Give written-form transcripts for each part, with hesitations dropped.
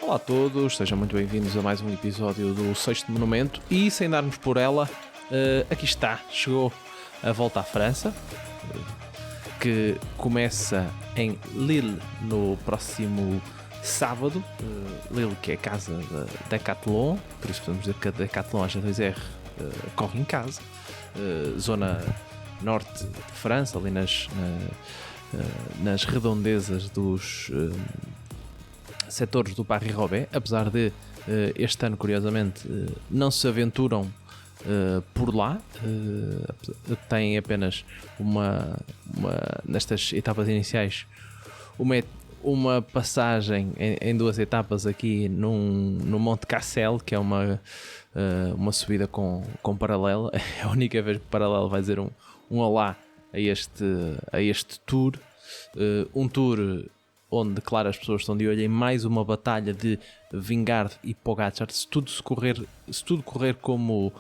Olá a todos, sejam muito bem-vindos a mais um episódio do Sexto Monumento e sem darmos por ela, aqui está, chegou a volta à França, que começa em Lille no próximo sábado. Lille, que é a casa da Decathlon, por isso podemos dizer que a Decathlon a G2R corre em casa, zona norte de França, ali nas redondezas dos setores do Paris-Roubaix, apesar de este ano, curiosamente, não se aventuram por lá. Têm apenas nestas etapas iniciais uma passagem em duas etapas aqui no Monte Cassel, que é uma subida com paralelo. É a única vez que o paralelo vai dizer um olá a este tour. Um tour onde, claro, as pessoas estão de olho em mais uma batalha de Vingegaard e Pogačar. Se tudo correr como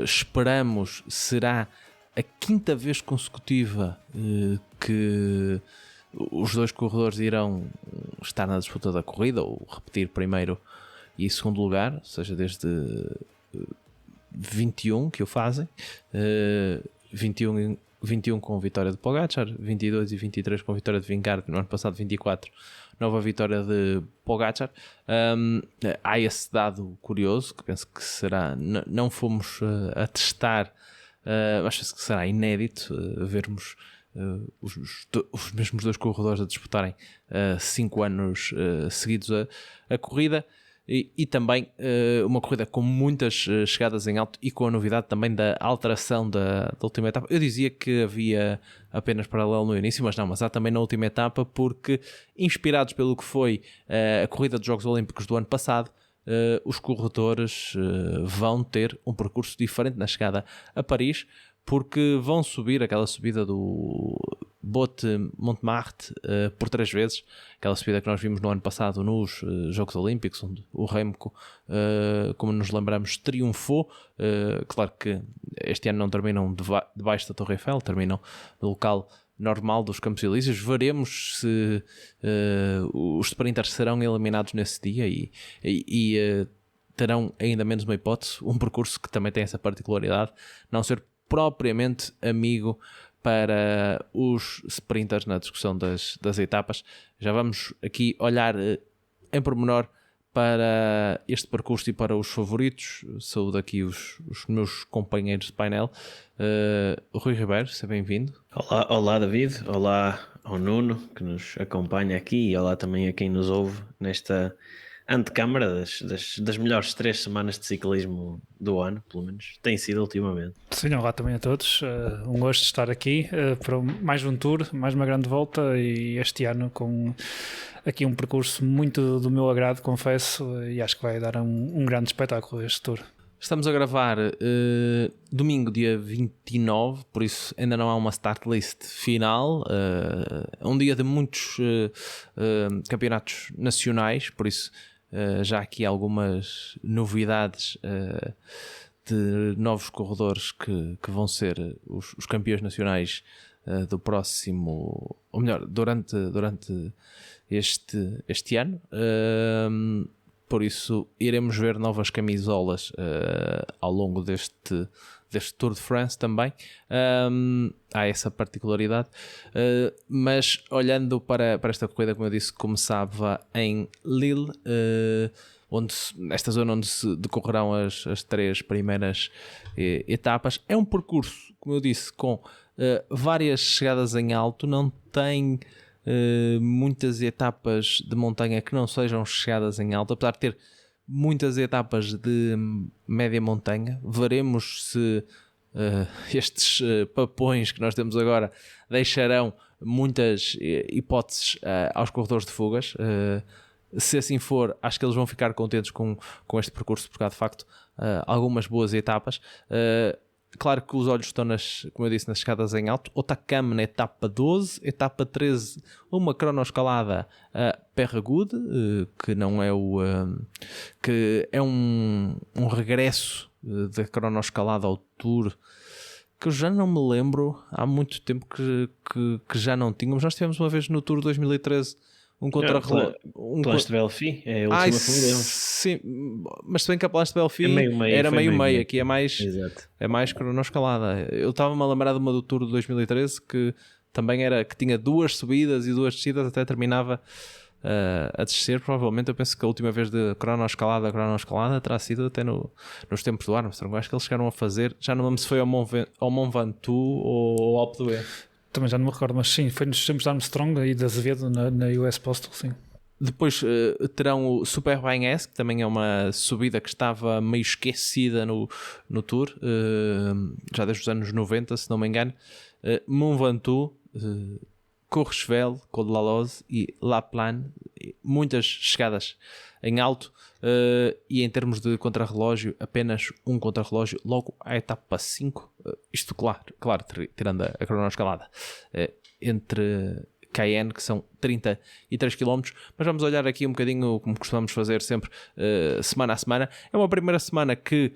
esperamos, será a quinta vez consecutiva que os dois corredores irão estar na disputa da corrida, ou repetir primeiro e segundo lugar, ou seja, desde 21 que o fazem. 21 com a vitória de Pogačar, 22 e 23 com a vitória de Vingegaard, no ano passado 24, nova vitória de Pogačar. Há esse dado curioso, que penso que será, não fomos a testar, mas penso que será inédito vermos os mesmos dois corredores a disputarem 5 anos seguidos a corrida. E também uma corrida com muitas chegadas em alto e com a novidade também da alteração da última etapa. Eu dizia que havia apenas paralelo no início, mas há também na última etapa, porque inspirados pelo que foi a corrida dos Jogos Olímpicos do ano passado, os corredores vão ter um percurso diferente na chegada a Paris, porque vão subir aquela subida do Botte-Montmartre por 3 vezes, aquela subida que nós vimos no ano passado nos Jogos Olímpicos, onde o Remco, como nos lembramos, triunfou. Claro que este ano não terminam debaixo da Torre Eiffel, terminam no local normal dos Campos Elíseos. Veremos se os sprinters serão eliminados nesse dia e terão ainda menos uma hipótese, um percurso que também tem essa particularidade, não ser propriamente amigo para os sprinters na discussão das etapas. Já vamos aqui olhar em pormenor para este percurso e para os favoritos. Saúdo aqui os meus companheiros de painel. Rui Ribeiro, seja bem-vindo. Olá David, olá ao Nuno que nos acompanha aqui e olá também a quem nos ouve nesta antecâmara das melhores 3 semanas de ciclismo do ano, pelo menos tem sido ultimamente. Sim, olá também a todos, um gosto de estar aqui para mais um tour, mais uma grande volta, e este ano com aqui um percurso muito do meu agrado, confesso, e acho que vai dar um grande espetáculo este tour. Estamos a gravar domingo, dia 29, por isso ainda não há uma start list final. É um dia de muitos campeonatos nacionais, por isso já aqui algumas novidades de novos corredores que vão ser os campeões nacionais do próximo, ou melhor, durante este ano. Por isso iremos ver novas camisolas ao longo deste Tour de France também. Há essa particularidade. Mas olhando para esta corrida, como eu disse, começava em Lille, esta zona onde se decorrerão as 3 primeiras etapas. É um percurso, como eu disse, com várias chegadas em alto, não tem muitas etapas de montanha que não sejam chegadas em alto, apesar de ter muitas etapas de média montanha. Veremos se estes papões que nós temos agora deixarão muitas hipóteses aos corredores de fugas. Se assim for, acho que eles vão ficar contentes com este percurso, porque há de facto algumas boas etapas. Claro que os olhos estão, como eu disse, nas chegadas em alto. Otakam na etapa 12, etapa 13, uma cronoescalada a Perregoud, que não é que é um regresso da cronoescalada ao Tour, que eu já não me lembro, há muito tempo que já não tínhamos. Nós tivemos uma vez no Tour 2013 contrarrelógio. Planche de Belfi é a última que me demos. Sim, mas se bem que a Planche de Belfi era foi meio-meio, aqui é mais, Exato. é mais cronoescalada. Eu estava-me a lembrar de uma do Tour de 2013 que também era que tinha 2 subidas e 2 descidas, até terminava a descer. Provavelmente eu penso que a última vez de cronoescalada terá sido até nos tempos do Armstrong. Acho que eles chegaram a fazer, já não lembro se foi ao Mont Ventoux ou ao Alpe d'Huez. Também já não me recordo, mas sim, foi nos tempos de Armstrong e de Azevedo na US Postal, sim. Depois terão o Super Bagnès, que também é uma subida que estava meio esquecida no Tour, já desde os anos 90, se não me engano. Mont Ventoux, Courchevel, Col de la Loze e La Plagne, muitas chegadas em alto, e em termos de contrarrelógio, apenas um contrarrelógio logo à etapa 5, isto claro, tirando a cronoescalada, entre Cayenne, que são 33 km, mas vamos olhar aqui um bocadinho como costumamos fazer sempre, semana a semana. É uma primeira semana que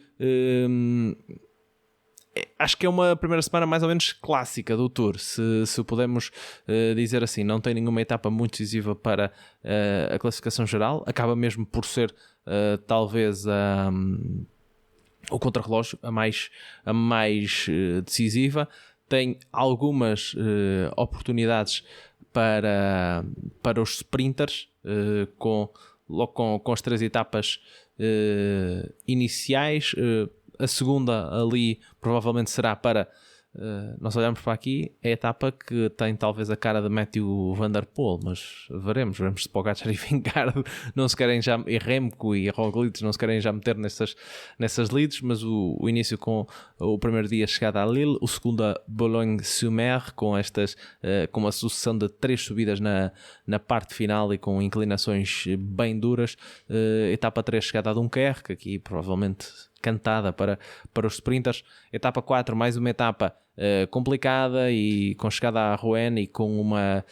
acho que é uma primeira semana mais ou menos clássica do Tour, se podemos dizer assim. Não tem nenhuma etapa muito decisiva para a classificação geral, acaba mesmo por ser talvez o contrarrelógio a mais decisiva. Tem algumas oportunidades para os sprinters, logo com as 3 etapas iniciais. A segunda ali provavelmente será para, nós olhamos para aqui, é a etapa que tem talvez a cara de Matthew Van Der Poel, mas veremos se Pogacar e Vingegaard não se querem já, e Remco e Roglic não se querem já meter nessas leads. Mas o início com o primeiro dia chegada a Lille, o segundo a Boulogne-sur-Mer, com uma sucessão de 3 subidas na parte final e com inclinações bem duras. Etapa 3 chegada a Dunkerque, aqui provavelmente cantada para os sprinters. Etapa 4, mais uma etapa complicada e com chegada a Rouen e com uma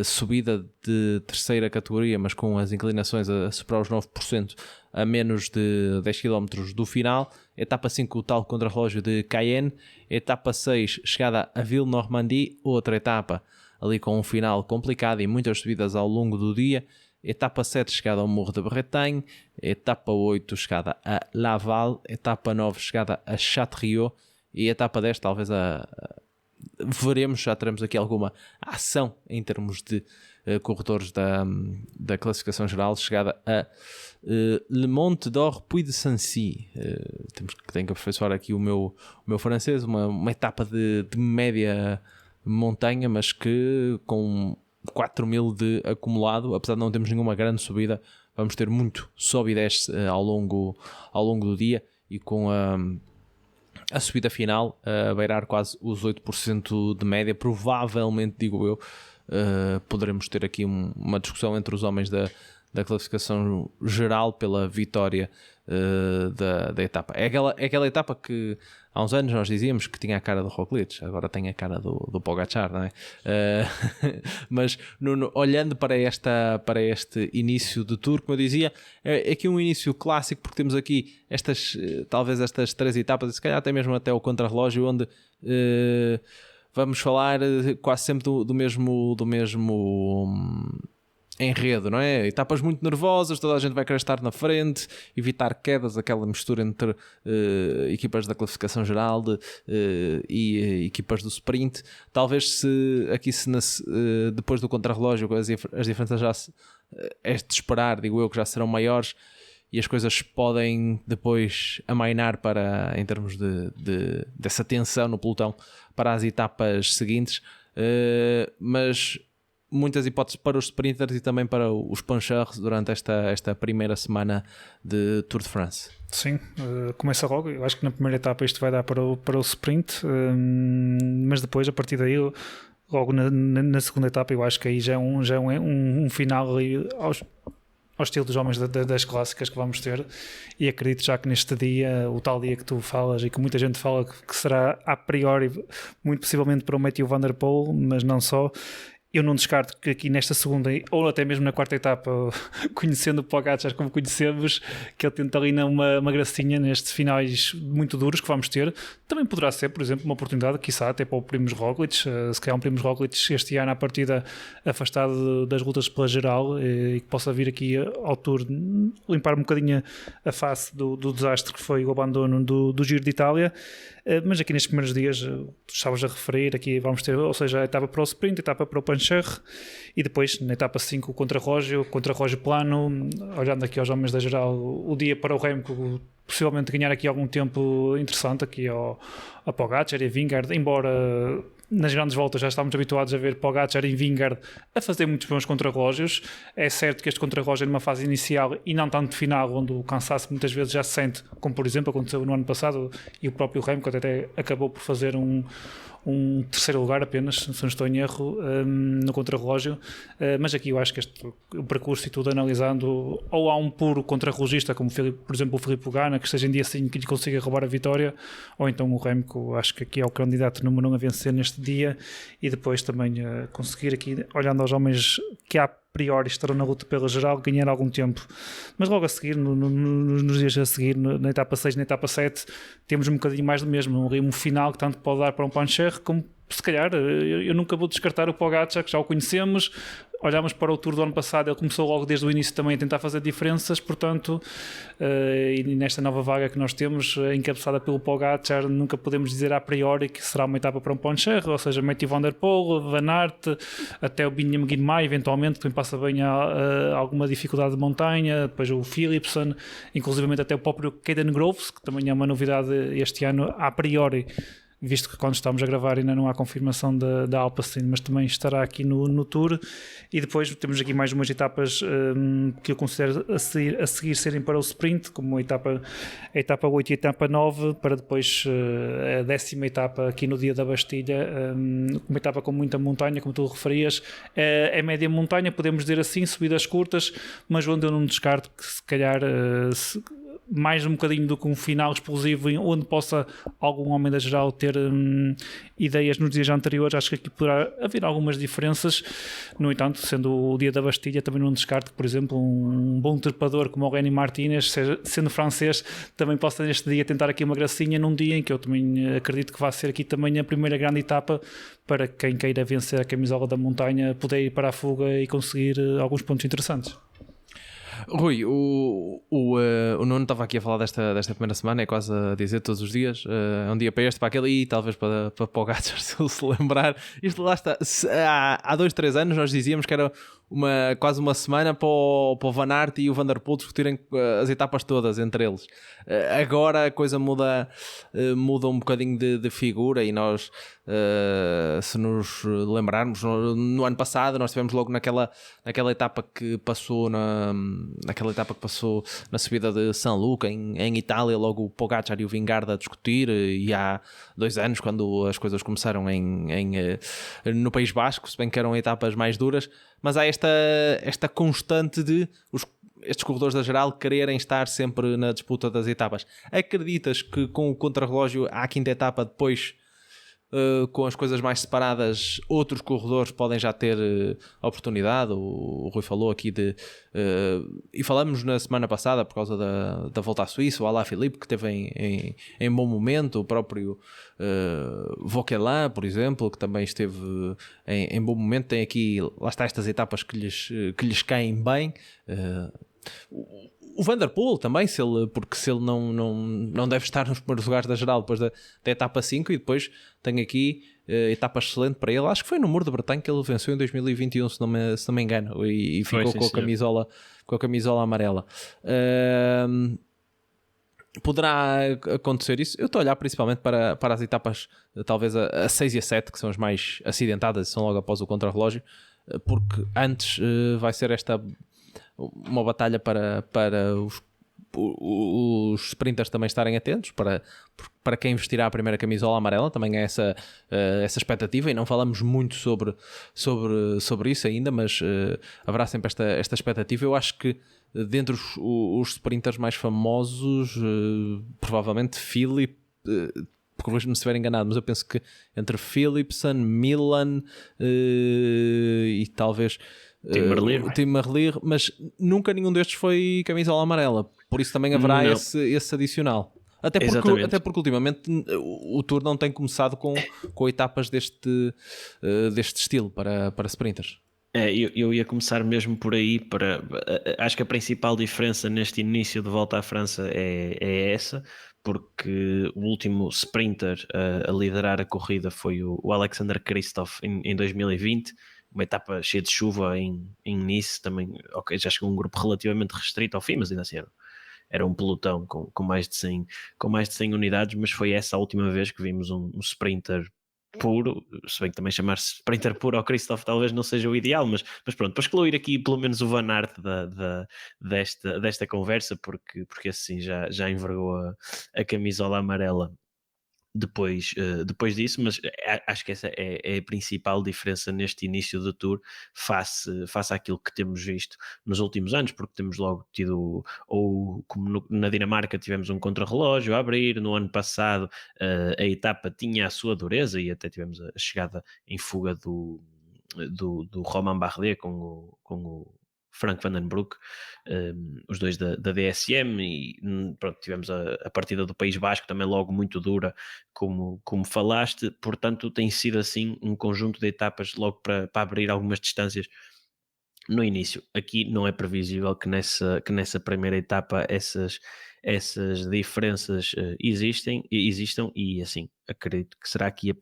subida de terceira categoria, mas com as inclinações a superar os 9% a menos de 10 km do final. Etapa 5, o tal contrarrelógio de Cayenne. Etapa 6, chegada a Ville-Normandie, outra etapa ali com um final complicado e muitas subidas ao longo do dia. Etapa 7, chegada ao Morro de Bretagne. Etapa 8, chegada a Laval. Etapa 9, chegada a Châtriot. E etapa 10, talvez veremos, já teremos aqui alguma ação em termos de corredores da classificação geral, chegada a Le Mont d'Or Puy de Sancy. Tenho que aperfeiçoar aqui o meu francês, uma etapa de média montanha, mas que com 4.000 de acumulado, apesar de não termos nenhuma grande subida, vamos ter muito sobe e desce ao longo do dia, e com a subida final a beirar quase os 8% de média. Provavelmente, digo eu, poderemos ter aqui uma discussão entre os homens da classificação geral pela vitória da etapa. É aquela etapa que há uns anos nós dizíamos que tinha a cara do Roglic, agora tem a cara do Pogacar, não é? Mas olhando para este início de Tour, como eu dizia, é aqui um início clássico, porque temos aqui talvez estas 3 etapas, e se calhar até mesmo até o contrarrelógio, onde vamos falar quase sempre do mesmo enredo, não é? Etapas muito nervosas, toda a gente vai querer estar na frente, evitar quedas, aquela mistura entre equipas da classificação geral e equipas do sprint. Talvez depois do contrarrelógio as diferenças já é de esperar, digo eu, que já serão maiores e as coisas podem depois amainar em termos dessa tensão no pelotão para as etapas seguintes, mas muitas hipóteses para os sprinters e também para os punchers durante esta primeira semana de Tour de France. Sim, começa logo. Eu acho que na primeira etapa isto vai dar para o sprint, mas depois, a partir daí, logo na segunda etapa, eu acho que aí já é um final ali ao estilo dos homens das clássicas que vamos ter. E acredito já que neste dia, o tal dia que tu falas e que muita gente fala que será a priori muito possivelmente para o Matthew Van Der Poel, mas não só, eu não descarto que aqui nesta segunda ou até mesmo na quarta etapa, conhecendo o Pogačar como conhecemos, que ele tenta ali uma gracinha nestes finais muito duros que vamos ter. Também poderá ser, por exemplo, uma oportunidade, quiçá até para o Primož Roglič, se calhar um Primož Roglič este ano à partida afastado das lutas pela geral, e que possa vir aqui ao Tour limpar um bocadinho a face do desastre que foi o abandono do Giro de Itália. Mas aqui nestes primeiros dias, estavas a referir, aqui vamos ter, ou seja, a etapa para o sprint, a etapa para o Pancherre, e depois na etapa 5 o contrarrógio plano, olhando aqui aos homens da geral, o dia para o Remco possivelmente ganhar aqui algum tempo interessante aqui ao Pogačar e a Vingegaard, embora nas grandes voltas já estamos habituados a ver Pogačar e Vingegaard a fazer muitos bons contrarrógios. É certo que este contrarrógio é numa fase inicial e não tanto final, onde o cansaço muitas vezes já se sente, como por exemplo aconteceu no ano passado, e o próprio Remco até acabou por fazer um terceiro lugar apenas, se não estou em erro, no contrarrelógio, mas aqui eu acho que o percurso e tudo analisando, ou há um puro contrarrelogista como por exemplo o Filippo Ganna, que esteja em dia assim que lhe consiga roubar a vitória, ou então o Remco, acho que aqui é o candidato número 1 a vencer neste dia, e depois também conseguir aqui, olhando aos homens que a priori estarão na luta pela geral, ganhar algum tempo. Mas logo a seguir, nos dias a seguir, na etapa 6, na etapa 7, temos um bocadinho mais do mesmo, um final que tanto pode dar para um Pancherre, como se calhar, eu nunca vou descartar o Pogačar, que já o conhecemos. Olhámos para o Tour do ano passado, ele começou logo desde o início também a tentar fazer diferenças, portanto, e nesta nova vaga que nós temos, encabeçada pelo Pogačar, nunca podemos dizer a priori que será uma etapa para um Pancherre, ou seja, Mathieu van der Poel, Van Aert, até o Biniam Girmay, eventualmente, que também passa bem alguma dificuldade de montanha, depois o Philipsen, inclusivamente até o próprio Caden Groves, que também é uma novidade este ano a priori, visto que quando estamos a gravar ainda não há confirmação da Alpecin, mas também estará aqui no Tour. E depois temos aqui mais umas etapas que eu considero a seguir serem para o sprint, como a etapa 8 e a etapa 9, para depois a 10ª etapa aqui no dia da Bastilha, uma etapa com muita montanha, como tu referias, é média montanha, podemos dizer assim, subidas curtas, mas onde eu não descarto que se calhar mais um bocadinho do que um final explosivo onde possa algum homem da geral ter ideias nos dias anteriores. Acho que aqui poderá haver algumas diferenças. No entanto, sendo o dia da Bastilha, também não descarto que, por exemplo, um bom trepador como o Rémy Martínez, sendo francês, também possa neste dia tentar aqui uma gracinha, num dia em que eu também acredito que vai ser aqui também a primeira grande etapa para quem queira vencer a camisola da montanha, poder ir para a fuga e conseguir alguns pontos interessantes. Rui, o Nuno estava aqui a falar desta primeira semana, é quase a dizer todos os dias, é um dia para este, para aquele, e talvez para Pogačar, se ele se lembrar. Isto lá está, há 2-3 anos nós dizíamos que era quase uma semana para o Van Aert e o Van der Poel discutirem as etapas todas entre eles. Agora a coisa muda um bocadinho de figura, e nós, se nos lembrarmos, no ano passado nós tivemos logo naquela etapa que passou na subida de San Luca em Itália, logo o Pogačar e o Vingegaard a discutir, e há 2 anos, quando as coisas começaram no País Basco, se bem que eram etapas mais duras, mas há esta constante de estes corredores da geral quererem estar sempre na disputa das etapas. Acreditas que com o contrarrelógio à 5ª etapa, depois com as coisas mais separadas, outros corredores podem já ter oportunidade? O Rui falou aqui e falamos na semana passada por causa da volta à Suíça, o Alaphilippe, que esteve em bom momento, o próprio Vauquelin, por exemplo, que também esteve em bom momento. Tem aqui, lá está, estas etapas que lhes caem bem. O Van der Poel também, porque se ele não deve estar nos primeiros lugares da geral depois da etapa 5, e depois tem aqui etapa excelente para ele. Acho que foi no Muro de Bretanha que ele venceu em 2021, se não me engano, e ficou com a camisola amarela. Poderá acontecer isso. Eu estou a olhar principalmente para as etapas, talvez a 6 e a 7, que são as mais acidentadas e são logo após o contrarrelógio, porque antes vai ser uma batalha para os sprinters também estarem atentos, para quem vestirá a primeira camisola amarela. Também é essa expectativa, e não falamos muito sobre isso ainda, mas haverá sempre esta expectativa. Eu acho que dentre os sprinters mais famosos, provavelmente Philippe corrijo-me se estiver enganado, mas eu penso que entre Philipsen, Milan e talvez o Tim Merlier, mas nunca nenhum destes foi camisola amarela, por isso também haverá esse adicional. Até porque ultimamente o Tour não tem começado com etapas deste estilo para sprinters. Eu ia começar mesmo por aí. Acho que a principal diferença neste início de volta à França é essa, porque o último sprinter a liderar a corrida foi o Alexander Kristoff em 2020, uma etapa cheia de chuva em Nice, também, ok, já chegou um grupo relativamente restrito ao fim, mas ainda assim era um pelotão com mais de 100 unidades, mas foi essa a última vez que vimos um sprinter puro, se bem que também chamar-se sprinter puro ao Kristoff talvez não seja o ideal, mas pronto, para excluir aqui pelo menos o Van Aert desta conversa, porque assim já envergou a camisola amarela depois disso, mas acho que essa é a principal diferença neste início do Tour face àquilo que temos visto nos últimos anos, porque temos logo tido, ou como na Dinamarca tivemos um contrarrelógio a abrir, no ano passado a etapa tinha a sua dureza e até tivemos a chegada em fuga do Romain Bardet com o Frank Van den Broek, os dois da DSM, e pronto, tivemos a partida do País Basco também logo muito dura, como falaste, portanto tem sido assim um conjunto de etapas logo para abrir algumas distâncias no início. Aqui não é previsível que nessa primeira etapa essas diferenças existam, e assim, acredito que será aqui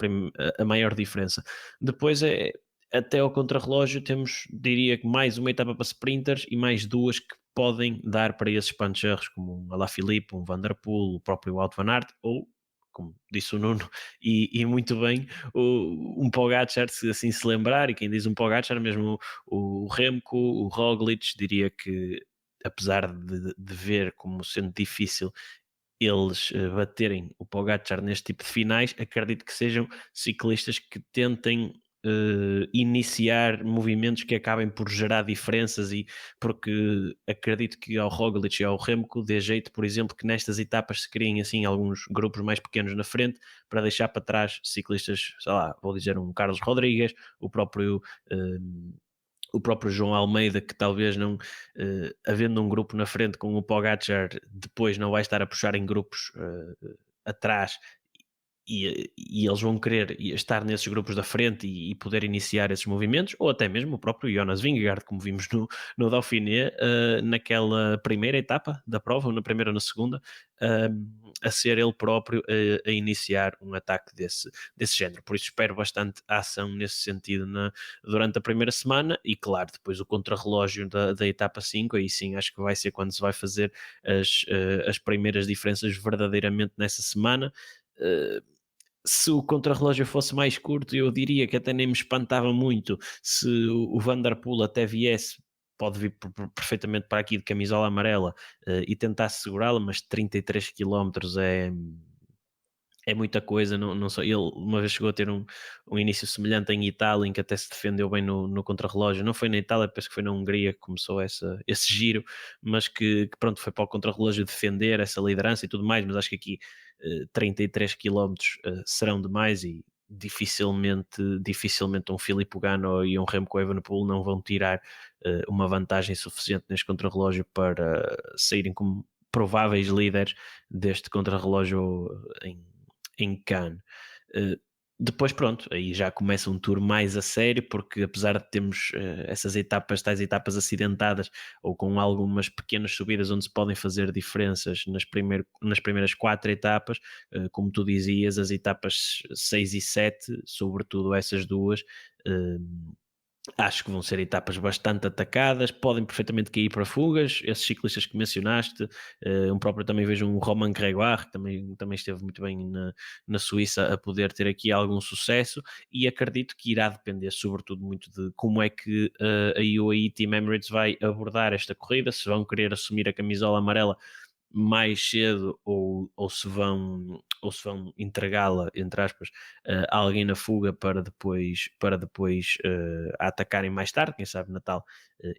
a maior diferença. Depois até ao contrarrelógio temos, diria que mais uma etapa para sprinters e mais duas que podem dar para esses punchers, como um Alaphilippe, um Van Der Poel, o próprio Wout van Aert, ou, como disse o Nuno, e muito bem, um Pogačar, se assim se lembrar, e quem diz um Pogačar, mesmo o Remco, o Roglic, diria que, apesar de ver como sendo difícil eles baterem o Pogačar neste tipo de finais, acredito que sejam ciclistas que tentem iniciar movimentos que acabem por gerar diferenças, e porque acredito que ao Roglic e ao Remco dê jeito, por exemplo, que nestas etapas se criem assim alguns grupos mais pequenos na frente para deixar para trás ciclistas, sei lá, vou dizer um Carlos Rodrigues, o próprio João Almeida, que talvez não, havendo um grupo na frente com o Pogačar, depois não vai estar a puxar em grupos atrás, e eles vão querer estar nesses grupos da frente e poder iniciar esses movimentos, ou até mesmo o próprio Jonas Vingegaard, como vimos no Dauphiné, naquela primeira etapa da prova, ou na primeira ou na segunda, a ser ele próprio a iniciar um ataque desse género. Por isso espero bastante a ação nesse sentido durante a primeira semana, e claro, depois o contrarrelógio da etapa 5, aí sim acho que vai ser quando se vai fazer as primeiras diferenças verdadeiramente nessa semana. Se o contrarrelógio fosse mais curto, eu diria que até nem me espantava muito se o Van Der Poel até viesse, pode vir perfeitamente para aqui de camisola amarela, e tentar segurá-la, mas 33 km é muita coisa. Não sei, ele uma vez chegou a ter um início semelhante em Itália, em que até se defendeu bem no contrarrelógio. Não foi na Itália, penso que foi na Hungria que começou esse giro, mas que pronto, foi para o contrarrelógio defender essa liderança e tudo mais. Mas acho que aqui 33 km serão demais, e dificilmente um Filippo Ganna e um Remco Evenepoel não vão tirar uma vantagem suficiente neste contrarrelógio para saírem como prováveis líderes deste contrarrelógio em Cannes. Depois pronto, aí já começa um tour mais a sério, porque apesar de termos tais etapas acidentadas ou com algumas pequenas subidas onde se podem fazer diferenças nas primeiras 4 etapas, como tu dizias, as etapas 6 e 7, sobretudo essas duas, acho que vão ser etapas bastante atacadas, podem perfeitamente cair para fugas, esses ciclistas que mencionaste, um próprio também vejo um Romain Grégoire, que também esteve muito bem na Suíça, a poder ter aqui algum sucesso, e acredito que irá depender sobretudo muito de como é que a UAE Team Emirates vai abordar esta corrida, se vão querer assumir a camisola amarela mais cedo ou se vão entregá-la, entre aspas, a alguém na fuga para depois a atacarem mais tarde, quem sabe Natal,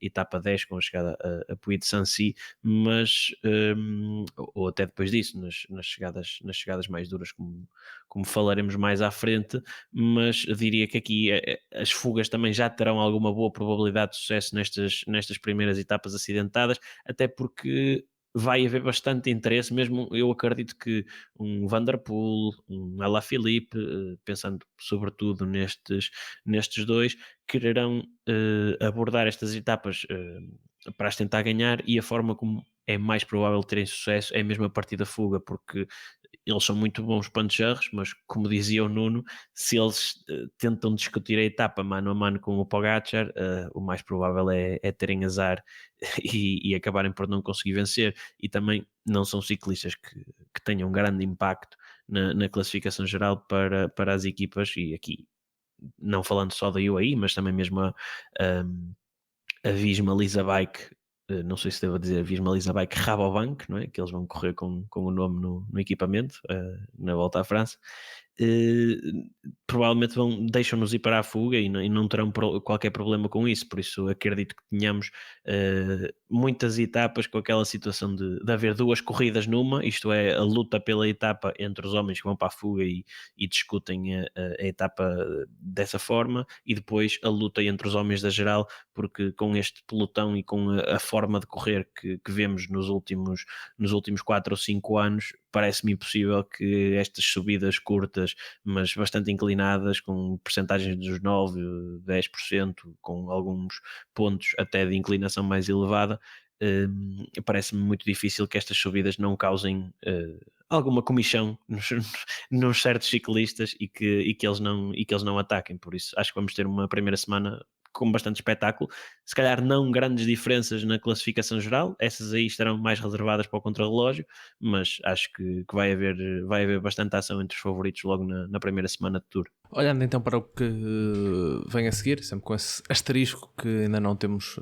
etapa 10 com a chegada a Puy de Sancy, mas ou até depois disso, nas chegadas mais duras, como falaremos mais à frente, mas eu diria que aqui as fugas também já terão alguma boa probabilidade de sucesso nestas primeiras etapas acidentadas, até porque vai haver bastante interesse, mesmo eu acredito que um Van der Poel, um Alaphilippe, pensando sobretudo nestes dois, quererão abordar estas etapas para as tentar ganhar, e a forma como é mais provável terem sucesso é mesmo a partir da fuga, porque eles são muito bons punchers, mas como dizia o Nuno, se eles tentam discutir a etapa mano a mano com o Pogacar, o mais provável é terem azar e acabarem por não conseguir vencer, e também não são ciclistas que tenham grande impacto na classificação geral para as equipas, e aqui não falando só da UAE, mas também mesmo a Visma Lease Bike, não sei se devo dizer Visma Lease Bike Rabobank, não é? Que eles vão correr com o nome no equipamento na volta à França. Provavelmente deixam-nos ir para a fuga e não terão qualquer problema com isso, por isso acredito que tenhamos muitas etapas com aquela situação de haver duas corridas numa, isto é, a luta pela etapa entre os homens que vão para a fuga e discutem a etapa dessa forma, e depois a luta entre os homens da geral, porque com este pelotão e com a forma de correr que vemos nos últimos 4 ou 5 anos, parece-me impossível que estas subidas curtas, mas bastante inclinadas, com percentagens dos 9, 10%, com alguns pontos até de inclinação mais elevada, parece-me muito difícil que estas subidas não causem alguma comichão nos certos ciclistas e que eles não ataquem. Por isso acho que vamos ter uma primeira semana com bastante espetáculo, se calhar não grandes diferenças na classificação geral, essas aí estarão mais reservadas para o contrarrelógio, mas acho que vai haver bastante ação entre os favoritos logo na primeira semana de Tour. Olhando então para o que vem a seguir, sempre com esse asterisco que ainda não temos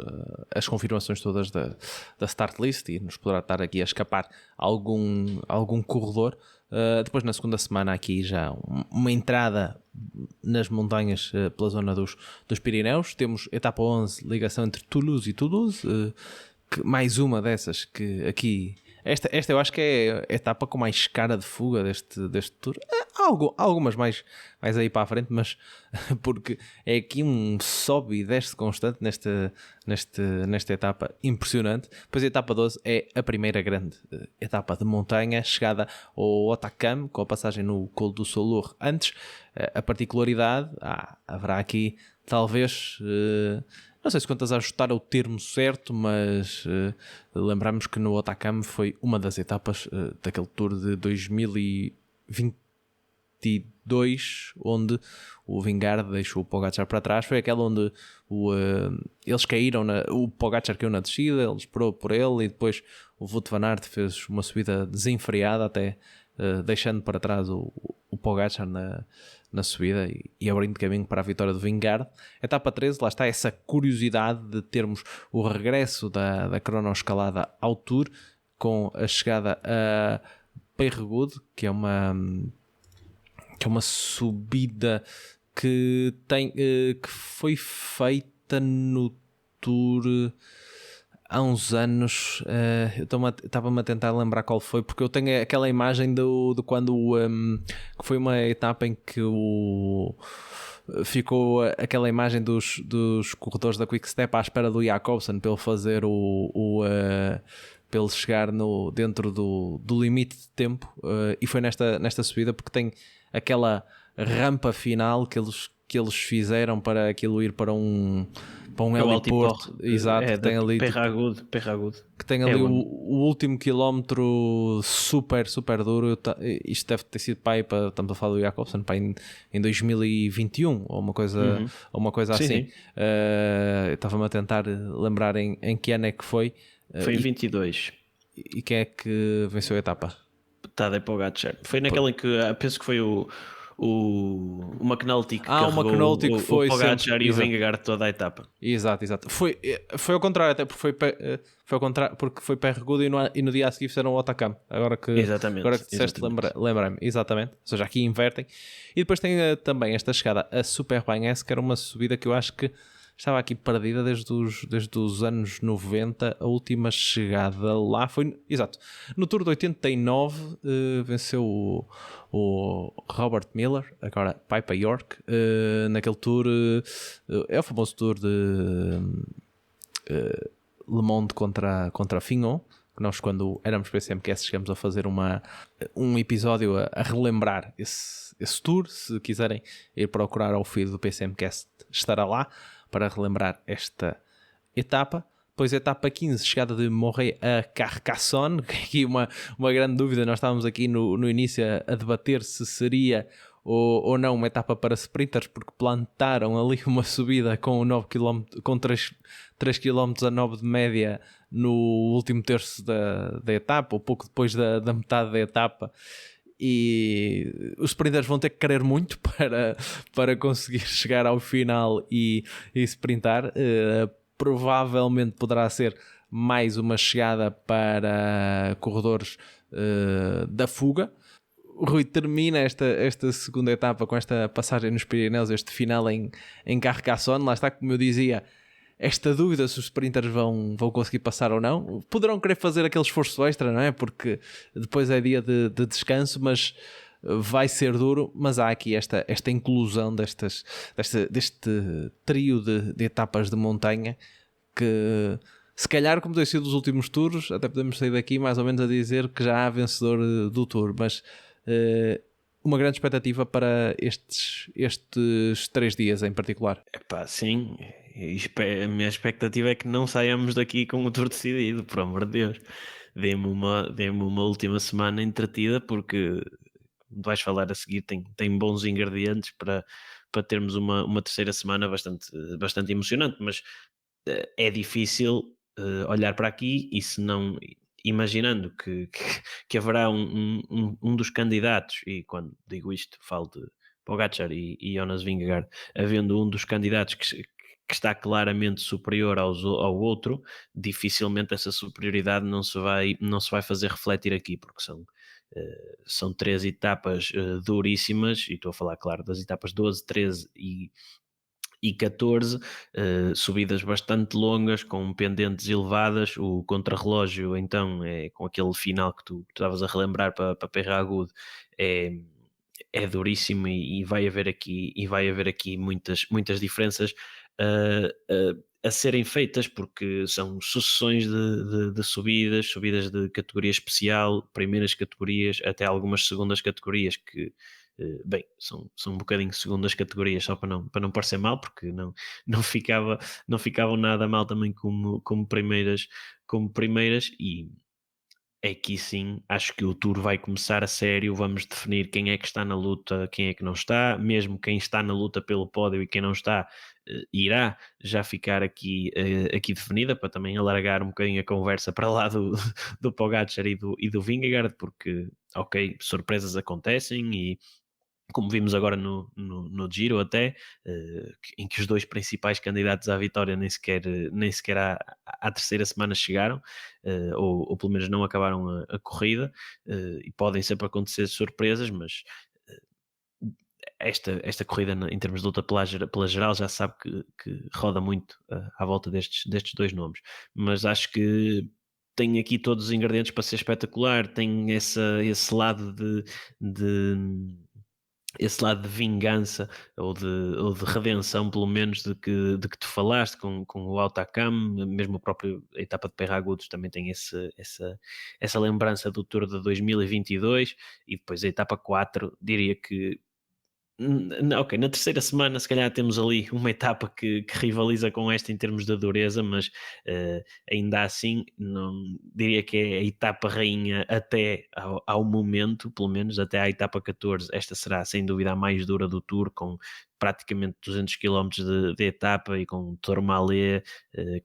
as confirmações todas da start list, e nos poderá estar aqui a escapar algum corredor. Depois na segunda semana aqui já uma entrada nas montanhas pela zona dos Pirineus. Temos etapa 11, ligação entre Toulouse e Toulouse, mais uma dessas que aqui... Esta eu acho que é a etapa com mais cara de fuga deste Tour. Há algumas mais aí para a frente, mas porque é aqui um sobe e desce constante nesta etapa impressionante. Depois a etapa 12 é a primeira grande etapa de montanha, chegada ao Otakam, com a passagem no Col do Solur antes. A particularidade, haverá aqui talvez... não sei se contas a ajustar o termo certo, mas lembramos que no Otakam foi uma das etapas daquele Tour de 2022, onde o Vingegaard deixou o Pogacar para trás. Foi aquela onde eles caíram, o Pogacar caiu na descida, ele esperou por ele, e depois o Wout van Aert fez uma subida desenfreada, até deixando para trás o Pogacar na subida e abrindo caminho para a vitória do Vingegaard. Etapa 13, lá está essa curiosidade de termos o regresso da cronoescalada ao Tour, com a chegada a Peyregoud, que é uma subida que foi feita no Tour há uns anos. Eu estava-me a tentar lembrar qual foi, porque eu tenho aquela imagem de quando que foi uma etapa em que ficou aquela imagem dos corredores da Quick Step à espera do Jakobsen para ele fazer para ele chegar dentro do limite de tempo, e foi nesta subida, porque tem aquela rampa final que eles fizeram para aquilo ir para um heliporto. Exato, que tem ali Peyregoud. Que tem ali o último quilómetro super, super duro. Isto deve ter sido estamos a falar do Jakobsen em 2021 ou uma coisa, sim, assim. Sim. Eu estava-me a tentar lembrar em que ano é que foi. Foi em 22. E quem é que venceu a etapa? Tadej Pogacar. Foi naquela em que penso que foi o o McNulty que o carregou McNulty que o foi Pogacar sempre... e o Vingegaard toda a etapa. Exato. Foi ao contrário, até porque foi ao contrário, porque foi Perregudo e no dia a seguir fizeram o Otacam. Agora que disseste, lembrei-me. Exatamente. Ou seja, aqui invertem. E depois tem também esta chegada a Superbike, que era uma subida que eu acho que estava aqui perdida desde os anos 90. A última chegada lá foi... Exato. No Tour de 89 venceu o Robert Miller, agora Piper York, naquele Tour... é o famoso Tour de Le Monde contra Fignon, que nós, quando éramos PCMcast, chegamos a fazer um episódio a relembrar esse tour. Se quiserem ir procurar ao feed do PCMcast, estará lá para relembrar esta etapa. Depois a etapa 15, chegada de Moret a Carcassonne, que é aqui uma grande dúvida. Nós estávamos aqui no início a debater se seria ou não uma etapa para sprinters, porque plantaram ali uma subida com 9 km, com 3 km a 9 de média no último terço da etapa, ou pouco depois da metade da etapa. E os sprinters vão ter que querer muito para conseguir chegar ao final e sprintar. Provavelmente poderá ser mais uma chegada para corredores da fuga. O Rui termina esta segunda etapa com esta passagem nos Pirineus, este final em Carcassonne. Lá está, como eu dizia, esta dúvida se os sprinters vão conseguir passar ou não. Poderão querer fazer aquele esforço extra, não é? Porque depois é dia de descanso, mas vai ser duro. Mas há aqui esta inclusão deste trio de etapas de montanha que, se calhar, como tem sido os últimos Tours, até podemos sair daqui mais ou menos a dizer que já há vencedor do Tour, mas uma grande expectativa para estes 3 dias em particular. Epá, sim, a minha expectativa é que não saiamos daqui com o Tour decidido, por amor de Deus. Dê-me uma última semana entretida, porque vais falar a seguir, tem bons ingredientes para termos uma terceira semana bastante emocionante, mas é difícil olhar para aqui e, se não, imaginando que haverá um dos candidatos, e quando digo isto falo de Pogacar e Jonas Vingegaard, havendo um dos candidatos que está claramente superior ao outro, dificilmente essa superioridade não se vai fazer refletir aqui, porque são 3 etapas duríssimas, e estou a falar, claro, das etapas 12, 13 e 14, subidas bastante longas, com pendentes elevadas. O contrarrelógio, então, é com aquele final que tu estavas a relembrar para Perragudo, é duríssimo, e vai haver aqui muitas diferenças a serem feitas, porque são sucessões de subidas de categoria especial, primeiras categorias, até algumas segundas categorias que, bem, são um bocadinho segundas categorias, só para não parecer mal, porque não ficavam nada mal também como primeiras, e aqui sim, acho que o Tour vai começar a sério. Vamos definir quem é que está na luta, quem é que não está. Mesmo quem está na luta pelo pódio e quem não está, irá já ficar aqui definida, para também alargar um bocadinho a conversa para lá do Pogacar e do Vingegaard, porque, ok, surpresas acontecem, e como vimos agora no Giro até, em que os 2 principais candidatos à vitória nem sequer à terceira semana chegaram, ou pelo menos não acabaram a corrida, e podem sempre acontecer surpresas, mas esta corrida, em termos de luta pela geral, já sabe que roda muito à volta destes 2 nomes, mas acho que tem aqui todos os ingredientes para ser espetacular. Tem esse lado esse lado de vingança ou de redenção, pelo menos, de que tu falaste com o Autocam. Mesmo a etapa de Perragudos também tem essa lembrança do Tour de 2022, e depois a etapa 4, diria que ok, na terceira semana se calhar temos ali uma etapa que rivaliza com esta em termos de dureza, mas ainda assim não diria que é a etapa rainha até ao momento, pelo menos até à etapa 14. Esta será sem dúvida a mais dura do Tour, com praticamente 200 km de etapa e com Tourmalet,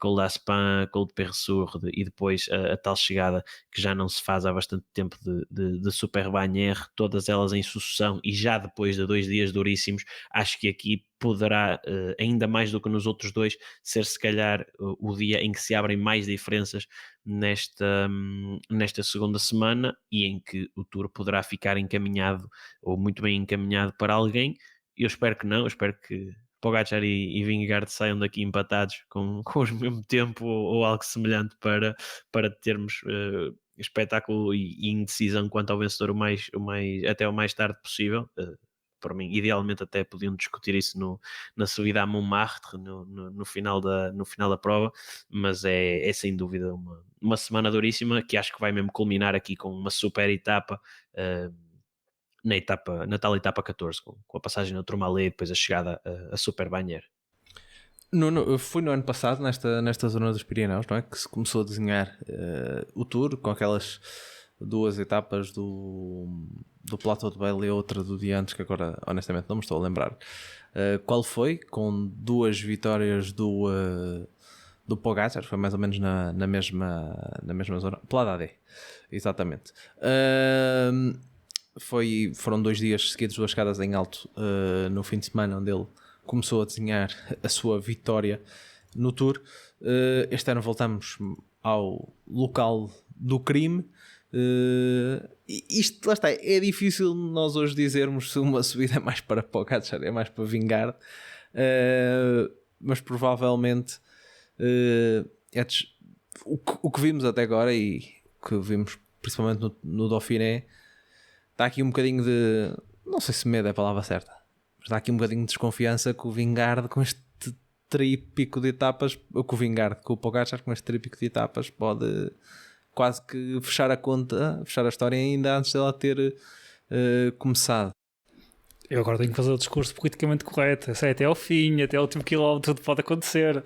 Col d'Aspin, Col de Perressur e depois a tal chegada que já não se faz há bastante tempo de Super Bagnères, todas elas em sucessão e já depois de 2 dias duríssimos. Acho que aqui poderá, ainda mais do que nos outros dois, ser se calhar o dia em que se abrem mais diferenças nesta segunda semana e em que o Tour poderá ficar encaminhado ou muito bem encaminhado para alguém. Eu espero que não, eu espero que Pogacar e Vingegaard saiam daqui empatados com o mesmo tempo ou algo semelhante para termos espetáculo e indecisão quanto ao vencedor até o mais tarde possível. Por mim, idealmente até podiam discutir isso na subida a Montmartre no final da prova, mas é sem dúvida uma semana duríssima que acho que vai mesmo culminar aqui com uma super etapa, na tal etapa 14, com a passagem no Tourmalet e depois a chegada a Super Bagnères. Fui no ano passado nesta zona dos Pirineus, não é? Que se começou a desenhar o Tour com aquelas 2 etapas do Plateau de Belly e outra do dia antes, que agora honestamente não me estou a lembrar qual foi, com 2 vitórias do Pogacar, foi mais ou menos na mesma zona, Pladade, exatamente. Foram 2 dias seguidos, 2 escadas em alto no fim de semana, onde ele começou a desenhar a sua vitória no Tour. Este ano voltamos ao local do crime. Isto, lá está, é difícil nós hoje dizermos se uma subida é mais para Pogacar, é mais para Vingegaard, mas provavelmente o que vimos até agora e que vimos principalmente no Dauphiné, está aqui um bocadinho de, não sei se medo é a palavra certa, mas está aqui um bocadinho de desconfiança com o Vingegaard com este trípico de etapas, ou com o Vingegaard, com o Pogacar com este trípico de etapas pode quase que fechar a conta, fechar a história ainda antes dela ter começado. Eu agora tenho que fazer o discurso politicamente correto. Até ao fim, até ao último quilómetro, tudo pode acontecer.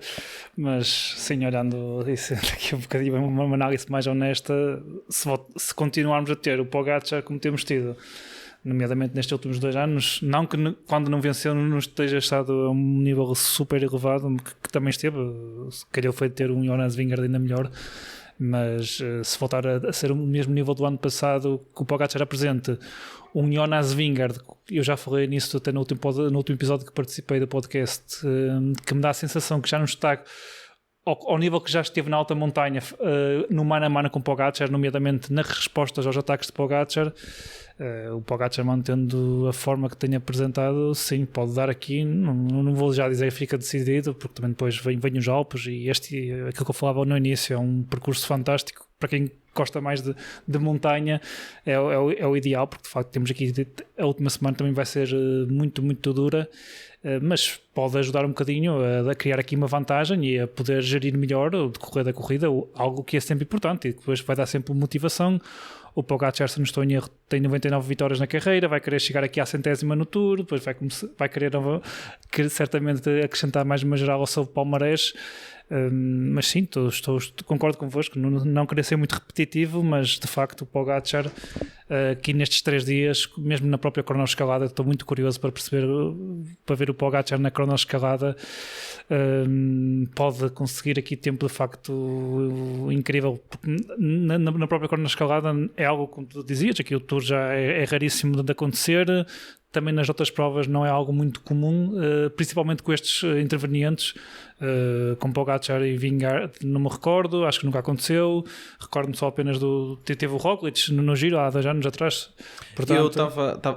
Mas, sim, olhando isso aqui um bocadinho, uma análise mais honesta, se continuarmos a ter o Pogacar como temos tido, nomeadamente nestes últimos 2 anos, não que quando não venceu não esteja estado a um nível super elevado, que também esteve, se calhar foi ter um Jonas Vingegaard ainda melhor, mas se voltar a ser o mesmo nível do ano passado que o Pogacar apresente, um Jonas Vingegaard, eu já falei nisso até no último episódio que participei do podcast, que me dá a sensação que já não está ao nível que já esteve na alta montanha, no mano a mano com o Pogacar, nomeadamente nas respostas aos ataques de Pogacar. O Pogacar, mantendo a forma que tem apresentado, sim, pode dar aqui, não vou já dizer que fica decidido, porque também depois vem os Alpes e aquilo que eu falava no início é um percurso fantástico para quem gosta mais de montanha, é o ideal, porque de facto temos aqui a última semana também vai ser muito, muito dura, mas pode ajudar um bocadinho a criar aqui uma vantagem e a poder gerir melhor o decorrer da corrida, algo que é sempre importante e depois vai dar sempre motivação. O Pogacar, se não estou em erro, tem 99 vitórias na carreira, vai querer chegar aqui à 100ª no Tour, depois vai querer certamente acrescentar mais uma geral ao seu palmarés. Mas sim, concordo convosco, não queria ser muito repetitivo, mas de facto o Pogacar aqui nestes 3 dias, mesmo na própria cronoescalada, estou muito curioso para perceber, para ver o Pogacar na cronoescalada, pode conseguir aqui tempo de facto incrível, porque na própria cronoescalada é algo, como tu dizias, aqui o Tour já é raríssimo de acontecer. Também nas outras provas não é algo muito comum, principalmente com estes intervenientes, com Pogacar e Vingegaard, não me recordo, acho que nunca aconteceu. Recordo-me só apenas teve o Roglic no Giro há 2 anos atrás. Portanto,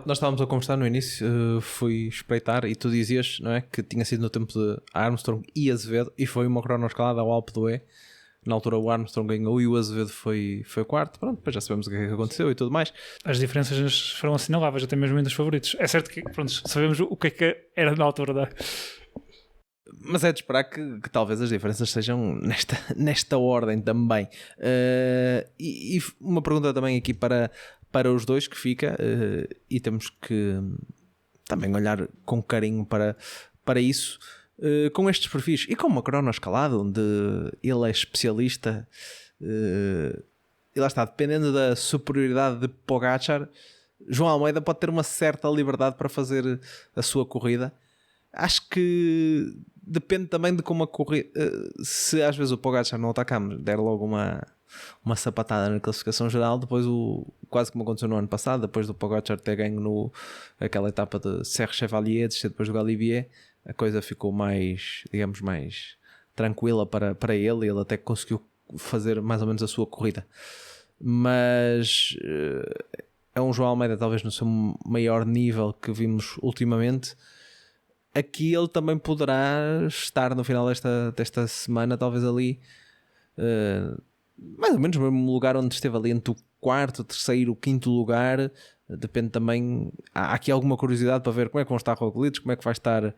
nós estávamos a conversar no início, fui espreitar e tu dizias, não é, que tinha sido no tempo de Armstrong e Azevedo e foi uma cronoescalada ao Alpe d'Huez. Na altura o Armstrong ganhou e o Azevedo foi quarto. Pronto, depois já sabemos o que é que aconteceu e tudo mais. As diferenças foram assinaláveis, até mesmo entre os favoritos. É certo que, pronto, sabemos o que é que era na altura. Mas é de esperar que talvez as diferenças sejam nesta ordem também. E uma pergunta também aqui para os dois que fica, e temos que também olhar com carinho para isso. Com estes perfis e com uma cronoescalada onde ele é especialista, e lá está, dependendo da superioridade de Pogacar, João Almeida pode ter uma certa liberdade para fazer a sua corrida. acho que depende também de como a corrida. Se às vezes o Pogacar no autocampo der logo uma sapatada na classificação geral, depois quase como aconteceu no ano passado, depois do Pogacar ter ganho aquela etapa de Serre Chevalier, depois do Galibier, a coisa ficou mais, digamos, mais tranquila para ele, e ele até conseguiu fazer mais ou menos a sua corrida. Mas é um João Almeida talvez no seu maior nível que vimos ultimamente. Aqui ele também poderá estar no final desta semana, talvez ali mais ou menos no mesmo lugar onde esteve, ali entre o quarto, o terceiro, o quinto lugar. Depende também, há aqui alguma curiosidade para ver como é que vão estar Roglic, como é que vai estar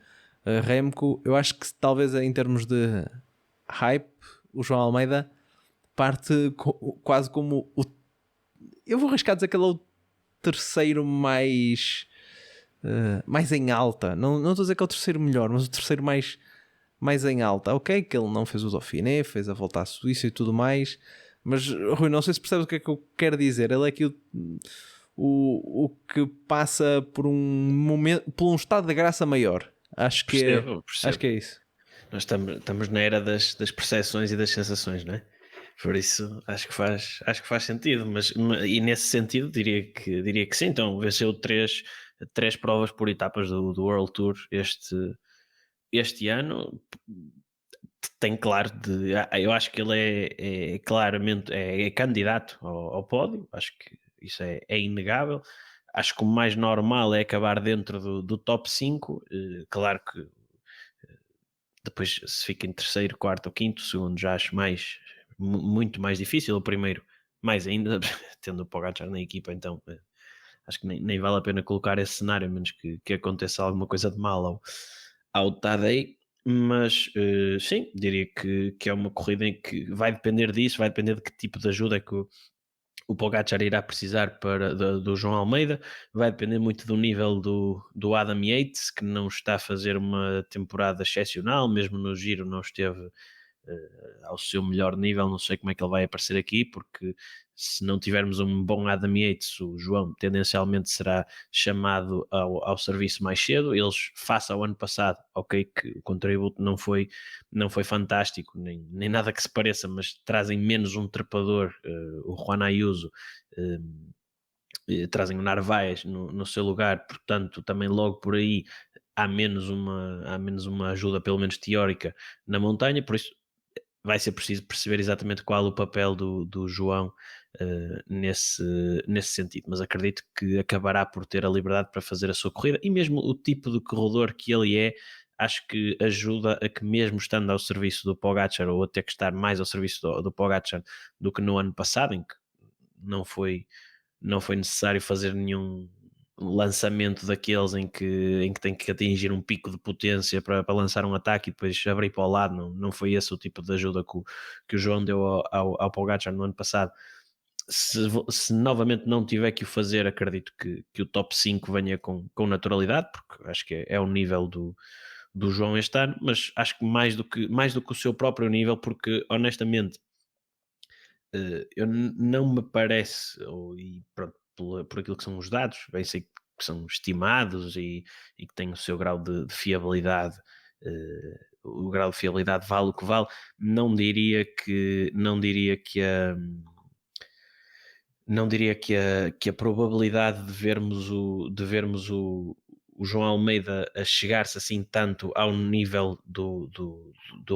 Remco. Eu acho que talvez em termos de hype, o João Almeida parte quase como eu vou arriscar dizer que ele é o terceiro mais em alta. Não estou a dizer que é o terceiro melhor, mas o terceiro mais em alta. Ok, que ele não fez o Dauphiné, fez a volta à Suíça e tudo mais, mas Rui, não sei se percebes o que é que eu quero dizer. Ele é aqui o que passa por um momento, por um estado de graça maior. Acho que é isso. Nós estamos na era das percepções e das sensações, não é? Por isso acho que faz sentido, e nesse sentido diria que sim. Então venceu três provas por etapas do World Tour este ano. Tem claro, eu acho que ele é claramente candidato ao pódio. Acho que isso é inegável. Acho que o mais normal é acabar dentro do top 5. Claro que depois se fica em terceiro, quarto ou quinto, segundo já acho muito mais difícil. O primeiro mais ainda, tendo o Pogacar na equipa, então acho que nem vale a pena colocar esse cenário, a menos que aconteça alguma coisa de mal ao Tadej. Mas sim, diria que é uma corrida em que vai depender disso, vai depender de que tipo de ajuda é que o Pogacar irá precisar do João Almeida. Vai depender muito do nível do Adam Yates, que não está a fazer uma temporada excepcional, mesmo no Giro não esteve ao seu melhor nível. Não sei como é que ele vai aparecer aqui, porque se não tivermos um bom Adam Yates, o João tendencialmente será chamado ao serviço mais cedo. Eles, face ao ano passado, ok, que o contributo não foi fantástico, nem nada que se pareça, mas trazem menos um trepador, o Juan Ayuso, trazem o Narvaez no seu lugar, portanto também logo por aí há menos uma ajuda, pelo menos teórica, na montanha. Por isso vai ser preciso perceber exatamente qual o papel do João nesse sentido, mas acredito que acabará por ter a liberdade para fazer a sua corrida, e mesmo o tipo de corredor que ele acho que ajuda a que, mesmo estando ao serviço do Pogacar, ou a ter que estar mais ao serviço do Pogacar do que no ano passado, em que não foi necessário fazer nenhum lançamento daqueles em que tem que atingir um pico de potência para lançar um ataque e depois abrir para o lado. Não foi esse o tipo de ajuda que o João deu ao Pogacar no ano passado. Se novamente não tiver que o fazer, acredito que o top 5 venha com naturalidade, porque acho que é o nível do João este ano, mas acho que mais do que o seu próprio nível, porque honestamente eu não me parece, e pronto, por aquilo que são os dados, bem sei que são estimados e que têm o seu grau de fiabilidade. O grau de fiabilidade vale o que vale. Não diria que a probabilidade de vermos o João Almeida a chegar-se assim tanto ao nível do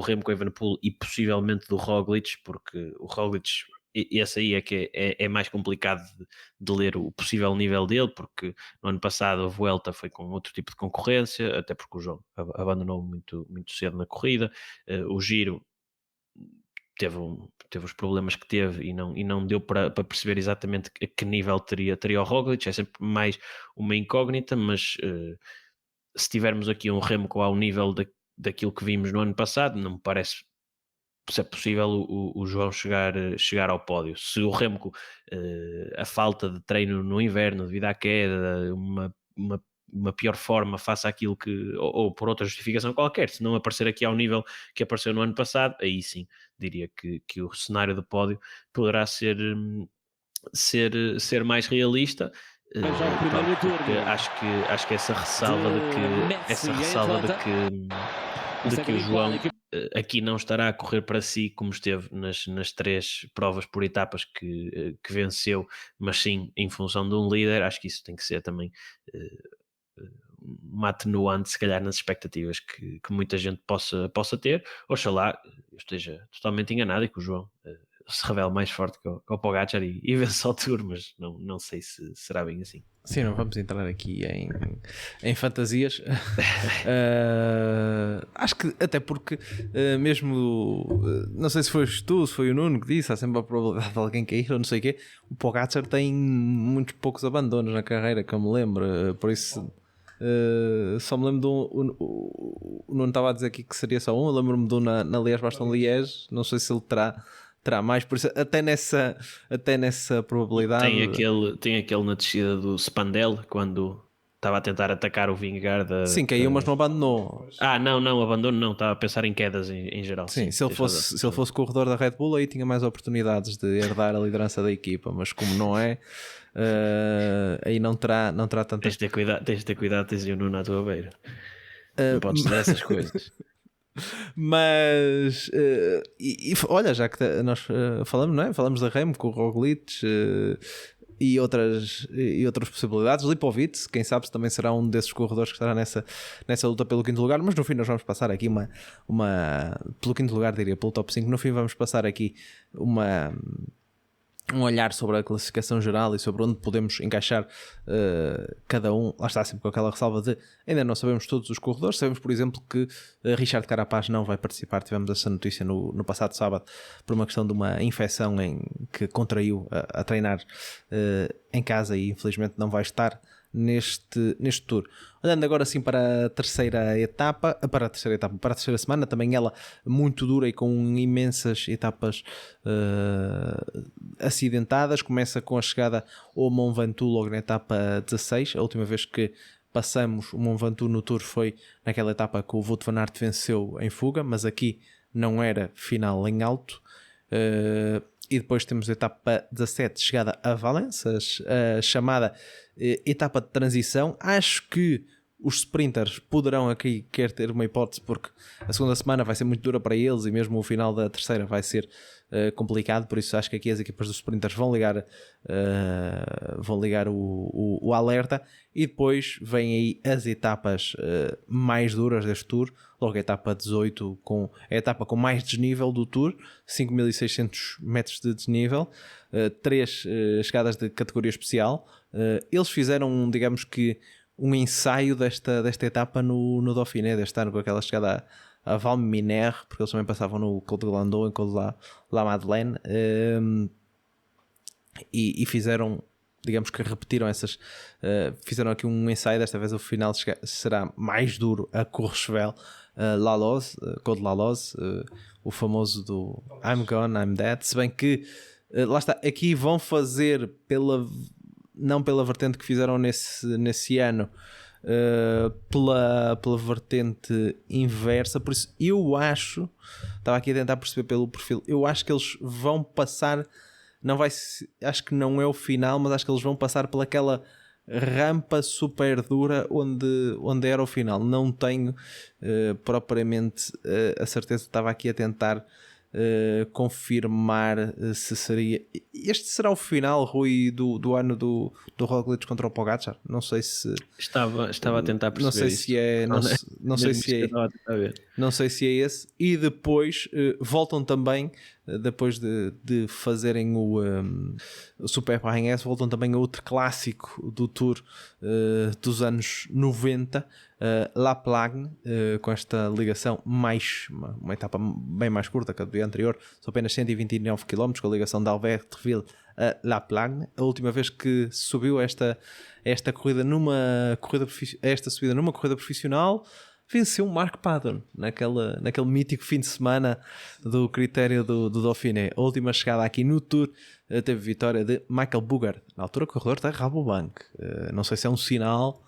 Remco Evenepoel e possivelmente do Roglic, porque o Roglic, esse aí é que é mais complicado de ler o possível nível dele, porque no ano passado a Vuelta foi com outro tipo de concorrência, até porque o João abandonou muito cedo na corrida. O Giro teve os problemas que teve e não deu para perceber exatamente a que nível teria o Roglic. É sempre mais uma incógnita, mas se tivermos aqui um Remco ao nível daquilo que vimos no ano passado, não me parece ser possível o João chegar ao pódio. Se o Remco, a falta de treino no inverno devido à queda, uma pior forma face àquilo ou por outra justificação qualquer, se não aparecer aqui ao nível que apareceu no ano passado, aí sim diria que o cenário do pódio poderá ser mais realista. Porque acho que essa ressalva de que o João aqui não estará a correr para si como esteve nas 3 provas por etapas que venceu, mas sim em função de um líder. Acho que isso tem que ser também uma atenuante, se calhar, nas expectativas que muita gente possa ter. Oxalá eu esteja totalmente enganado e que o João se revele mais forte que o Pogacar e vença o Tour, mas não sei se será bem assim. Sim, não vamos entrar aqui em fantasias. Acho que até porque mesmo não sei se foste tu, se foi o Nuno que disse, há sempre a probabilidade de alguém cair ou não sei o quê. O Pogacar tem muitos poucos abandonos na carreira, que eu me lembro, por isso só me lembro de o Nuno estava a dizer aqui que seria só um. Eu lembro-me de um na Liège-Bastogne-Liège, não sei se ele terá mais, por isso até nessa probabilidade tem aquele na descida do Spandel, quando estava a tentar atacar o Vingegaard sim, caiu, mas não abandonou. Não, abandono não, estava a pensar em quedas em geral. Sim, se ele fosse corredor da Red Bull, aí tinha mais oportunidades de herdar a liderança da equipa, mas como não é, aí não terá tanta... Tens de ter cuidado, tens o Nuno à tua beira, não podes dizer essas coisas. Mas olha, já que nós falamos, não é? Falamos da Remo com o Roglic e outras possibilidades. Lipovic, quem sabe se também será um desses corredores que estará nessa luta pelo quinto lugar, mas no fim nós vamos passar aqui pelo quinto lugar, diria, pelo top 5, no fim vamos passar aqui um olhar sobre a classificação geral e sobre onde podemos encaixar cada um. Lá está, sempre com aquela ressalva de ainda não sabemos todos os corredores. Sabemos, por exemplo, que Richard Carapaz não vai participar. Tivemos essa notícia no passado sábado por uma questão de uma infecção que contraiu a treinar em casa e infelizmente não vai estar neste Tour. Olhando agora sim para a terceira semana, também ela muito dura e com imensas etapas acidentadas. Começa com a chegada ao Mont Ventoux logo na etapa 16. A última vez que passamos o Mont Ventoux no Tour foi naquela etapa que o Wout van Aert venceu em fuga, mas aqui não era final em alto. E depois temos a etapa 17, chegada a Valence, a chamada etapa de transição. Acho que os sprinters poderão aqui querer ter uma hipótese, porque a segunda semana vai ser muito dura para eles e mesmo o final da terceira vai ser complicado, por isso acho que aqui as equipas dos sprinters vão ligar o alerta. E depois vêm aí as etapas mais duras deste Tour. Logo a etapa 18, a etapa com mais desnível do Tour, 5.600 metros de desnível, 3 chegadas de categoria especial. Eles fizeram, digamos que, um ensaio desta etapa no Dauphiné deste ano, com aquela chegada a Valmy-Minère, porque eles também passavam no Col de Glandon e Col de la Madeleine, e fizeram, digamos que repetiram fizeram aqui um ensaio. Desta vez o final será mais duro a Courchevel, Col de Laloz, o famoso do I'm Gone, I'm Dead, se bem que lá está, aqui vão fazer não pela vertente que fizeram nesse ano, pela vertente inversa. Por isso eu estava aqui a tentar perceber pelo perfil, eu acho que eles vão passar, acho que não é o final, mas acho que eles vão passar pelaquela rampa super dura onde era o final. Não tenho propriamente a certeza. Estava aqui a tentar confirmar se seria este será o final, Rui, do ano do Roglic contra o Pogacar. Não sei se estava a tentar perceber. Não sei se é, não sei se é, não sei se é esse. E depois voltam também, depois de fazerem o Super Paris, voltam também a outro clássico do Tour dos anos 90, La Plagne, com esta ligação uma etapa bem mais curta que a do dia anterior, são apenas 129 km, com a ligação de Albertville a La Plagne. A última vez que subiu esta corrida esta subida numa corrida profissional, venceu Mark Padden naquele mítico fim de semana do critério do Dauphiné. A última chegada aqui no Tour teve vitória de Michael Bugard, na altura corredor da Rabobank. Não sei se é um sinal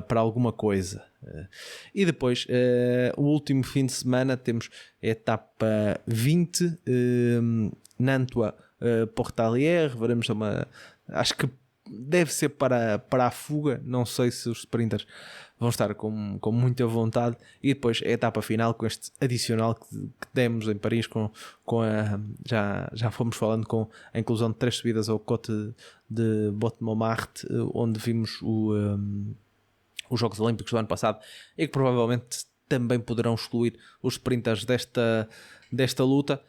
para alguma coisa. E depois o último fim de semana temos a etapa 20, Nantua Portalier. Veremos acho que deve ser para a fuga. Não sei se os sprinters vão estar com muita vontade. E depois a etapa final com este adicional que demos em Paris já fomos falando com a inclusão de 3 subidas ao Côte de Botte-Montmartre, onde vimos os Jogos Olímpicos do ano passado, e que provavelmente também poderão excluir os sprinters desta luta.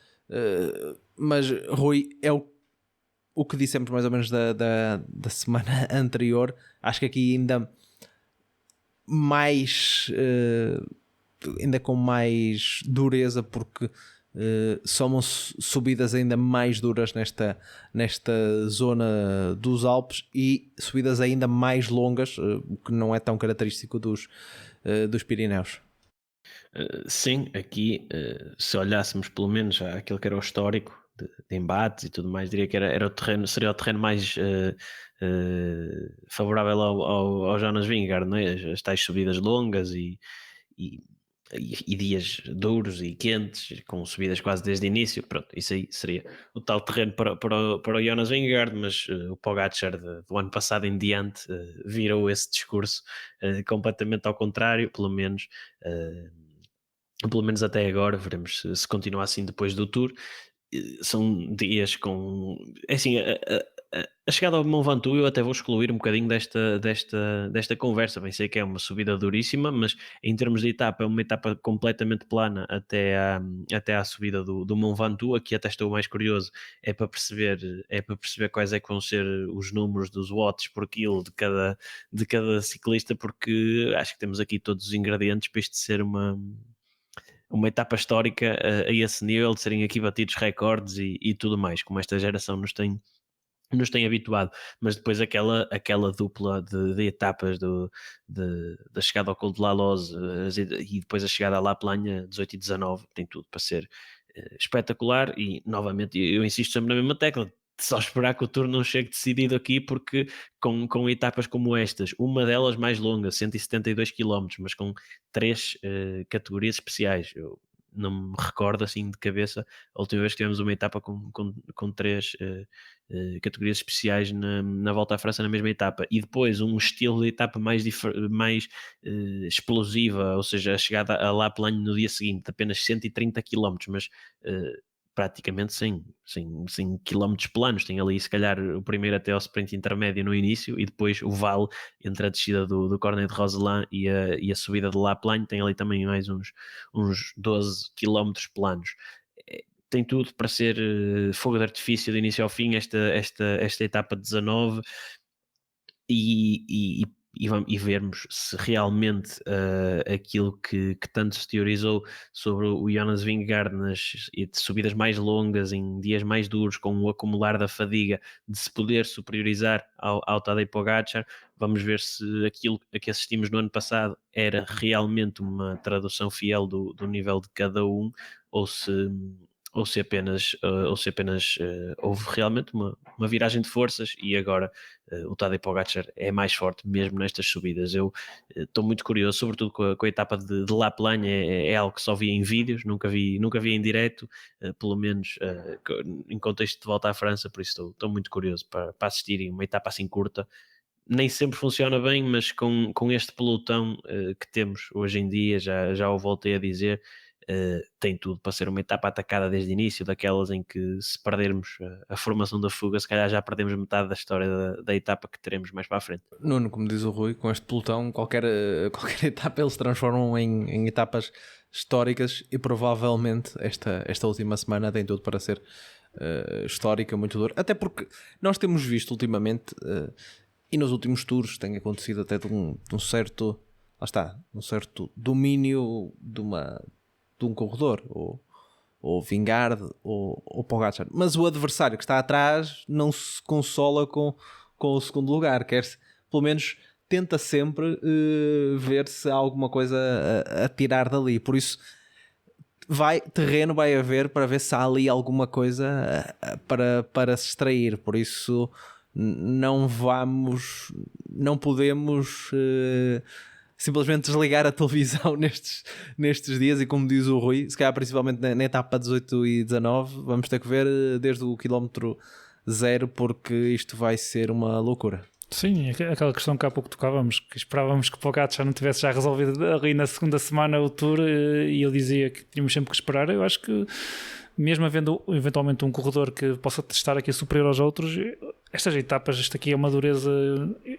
Mas Rui, é o que dissemos mais ou menos da semana anterior. Acho que aqui ainda com mais dureza, porque são subidas ainda mais duras nesta zona dos Alpes, e subidas ainda mais longas, o que não é tão característico dos Pirineus. Sim, aqui se olhássemos pelo menos àquilo que era o histórico de embates e tudo mais, diria que seria o terreno mais favorável ao Jonas Vingegaard, não é? As tais subidas longas e dias duros e quentes, com subidas quase desde o início. Pronto, isso aí seria o tal terreno para o Jonas Vingegaard, mas o Pogačar do ano passado em diante virou esse discurso completamente ao contrário, pelo menos até agora. Veremos se continua assim depois do Tour. São dias com... É assim, a chegada ao Mont Ventoux eu até vou excluir um bocadinho desta conversa. Bem, sei que é uma subida duríssima, mas em termos de etapa, é uma etapa completamente plana até à subida do Mont Ventoux. Aqui até estou mais curioso, é para perceber quais é que vão ser os números dos watts por quilo de cada ciclista, porque acho que temos aqui todos os ingredientes para isto ser uma etapa histórica a esse nível, de serem aqui batidos recordes e tudo mais, como esta geração nos tem habituado. Mas depois aquela dupla de etapas da chegada ao Col de la Loze e depois a chegada à La Plagne, 18 e 19, tem tudo para ser espetacular. E novamente eu insisto sempre na mesma tecla, só esperar que o Tour não chegue decidido aqui, porque com etapas como estas, uma delas mais longa, 172 km, mas com 3 categorias especiais. Eu não me recordo assim de cabeça a última vez que tivemos uma etapa com 3 categorias especiais na Volta à França na mesma etapa, e depois um estilo de etapa mais explosiva, ou seja, a chegada a La Plagne no dia seguinte, apenas 130 km, mas praticamente sem quilómetros planos. Tem ali se calhar o primeiro até ao sprint intermédio no início, e depois o vale entre a descida do Cornet de Roselin e a subida de La Plagne, tem ali também mais uns 12 quilómetros planos. Tem tudo para ser fogo de artifício do início ao fim esta etapa 19, e vermos se realmente aquilo que tanto se teorizou sobre o Jonas Vingegaard nas subidas mais longas, em dias mais duros, com o acumular da fadiga, de se poder superiorizar ao Tadej Pogačar. Vamos ver se aquilo a que assistimos no ano passado era realmente uma tradução fiel do nível de cada um, ou se apenas houve realmente uma viragem de forças, e agora o Tadej Pogačar é mais forte mesmo nestas subidas. Eu estou muito curioso, sobretudo com a etapa de La Plagne. É algo que só vi em vídeos, nunca vi em direto, pelo menos em contexto de Volta à França, por isso estou muito curioso para assistir em uma etapa assim curta. Nem sempre funciona bem, mas com este pelotão que temos hoje em dia, já o voltei a dizer, tem tudo para ser uma etapa atacada desde o início, daquelas em que, se perdermos a formação da fuga, se calhar já perdemos metade da história da etapa que teremos mais para a frente. Nuno, como diz o Rui, com este pelotão qualquer etapa eles transformam em etapas históricas, e provavelmente esta última semana tem tudo para ser histórica, muito dura, até porque nós temos visto ultimamente e nos últimos tours tem acontecido até de um certo domínio de um corredor, ou Vingegaard ou Pogačar, mas o adversário que está atrás não se consola com o segundo lugar, pelo menos tenta sempre ver se há alguma coisa a tirar dali. Por isso terreno vai haver para ver se há ali alguma coisa para se extrair. Por isso não podemos simplesmente desligar a televisão nestes dias, e como diz o Rui, se calhar principalmente na etapa 18 e 19, vamos ter que ver desde o quilómetro 0, porque isto vai ser uma loucura. Sim, aquela questão que há pouco tocávamos, que esperávamos que o Pogacar não tivesse já resolvido ali na segunda semana o Tour, e eu dizia que tínhamos sempre que esperar. Eu acho que mesmo havendo eventualmente um corredor que possa estar aqui superior aos outros, estas etapas, isto aqui é uma dureza,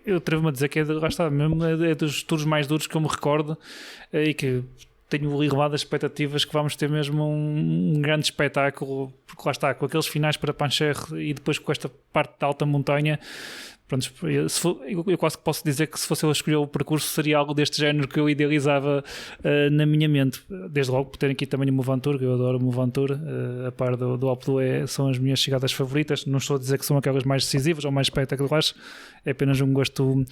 eu atrevo-me a dizer que lá está, mesmo é dos Tours mais duros que eu me recordo, e que tenho elevado as expectativas que vamos ter mesmo um grande espetáculo, porque lá está, com aqueles finais para Pancherre e depois com esta parte da alta montanha. Pronto, eu quase que posso dizer que se fosse eu a escolher o percurso seria algo deste género que eu idealizava na minha mente, desde logo por ter aqui também o Mont Ventoux, que eu adoro o Mont Ventoux, a par do Alpe d'Huez, são as minhas chegadas favoritas. Não estou a dizer que são aquelas mais decisivas ou mais espetaculares, é apenas um gosto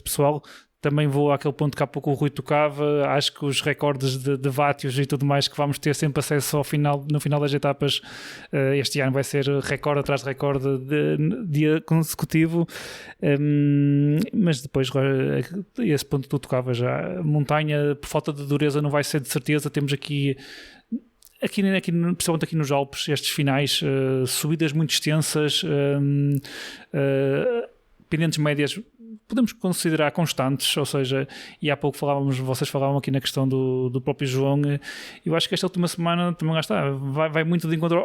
pessoal. Também vou àquele ponto que há pouco o Rui tocava. Acho que os recordes de vátios e tudo mais que vamos ter sempre acesso no final das etapas, este ano vai ser recorde atrás de recorde de dia consecutivo. Mas depois, esse ponto que tu tocavas já, montanha, por falta de dureza, não vai ser de certeza. Temos aqui, principalmente aqui nos Alpes, estes finais, subidas muito extensas, pendentes médias podemos considerar constantes, ou seja, e há pouco vocês falavam aqui na questão do próprio João. Eu acho que esta última semana também lá está, vai muito de encontro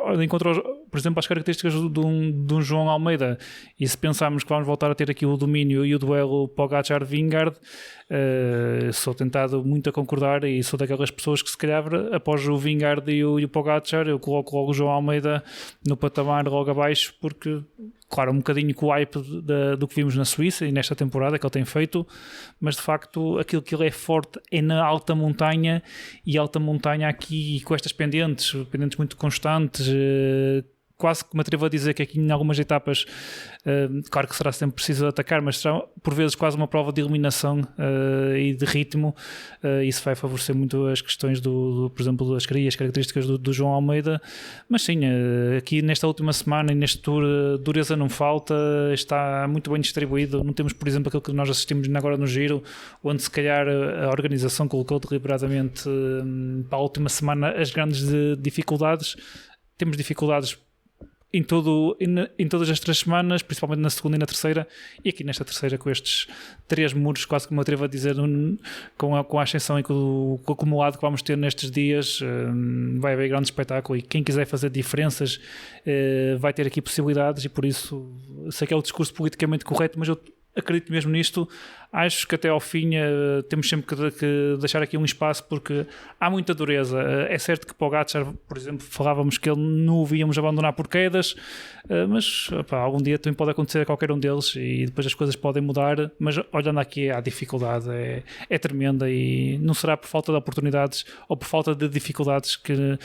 por exemplo, às características de um João Almeida, e se pensarmos que vamos voltar a ter aqui o domínio e o duelo Pogacar-Vingegaard, sou tentado muito a concordar, e sou daquelas pessoas que se calhar após o Vingegaard e o Pogacar eu coloco logo o João Almeida no patamar logo abaixo, porque claro, um bocadinho com o hype do que vimos na Suíça e nesta temporada que ele tem feito, mas de facto aquilo que ele é forte é na alta montanha, e alta montanha aqui com estas pendentes muito constantes, quase que me atrevo a dizer que aqui em algumas etapas, claro que será sempre preciso atacar, mas será por vezes quase uma prova de eliminação e de ritmo. Isso vai favorecer muito as questões por exemplo, as características do João Almeida. Mas sim, aqui nesta última semana e neste Tour, dureza não falta, está muito bem distribuído. Não temos, por exemplo, aquilo que nós assistimos agora no Giro, onde se calhar a organização colocou deliberadamente para a última semana as grandes dificuldades. Temos dificuldades em todas as 3 semanas, principalmente na segunda e na terceira, e aqui nesta terceira com estes 3 muros, quase que me atrevo a dizer, com a ascensão e com o acumulado que vamos ter nestes dias, vai haver grande espetáculo, e quem quiser fazer diferenças vai ter aqui possibilidades, e por isso sei que é o discurso politicamente correto, mas eu acredito mesmo nisto. Acho que até ao fim temos sempre que deixar aqui um espaço, porque há muita dureza. É certo que Pogacar, por exemplo, falávamos que ele não o víamos abandonar por quedas, mas algum dia também pode acontecer a qualquer um deles, e depois as coisas podem mudar. Mas olhando aqui, a dificuldade é tremenda, e não será por falta de oportunidades ou por falta de dificuldades que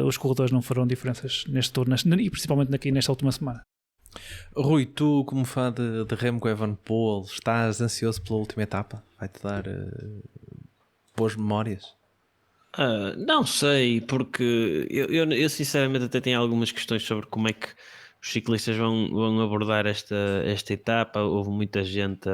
os corredores não farão diferenças neste turno, e principalmente aqui nesta última semana. Rui, tu como fã de Remco Evenepoel, estás ansioso pela última etapa? Vai-te dar boas memórias? Não sei, porque eu sinceramente até tenho algumas questões sobre como é que os ciclistas vão abordar esta etapa. Houve muita gente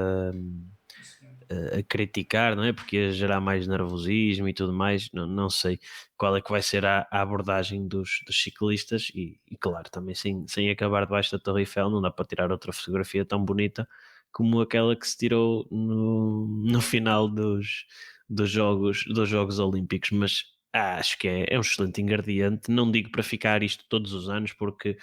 a criticar, não é? Porque ia gerar mais nervosismo e tudo mais. Não sei qual é que vai ser a abordagem dos ciclistas, e claro, também sem acabar debaixo da Torre Eiffel não dá para tirar outra fotografia tão bonita como aquela que se tirou no final dos Jogos Olímpicos. Mas acho que é um excelente ingrediente. Não digo para ficar isto todos os anos, porque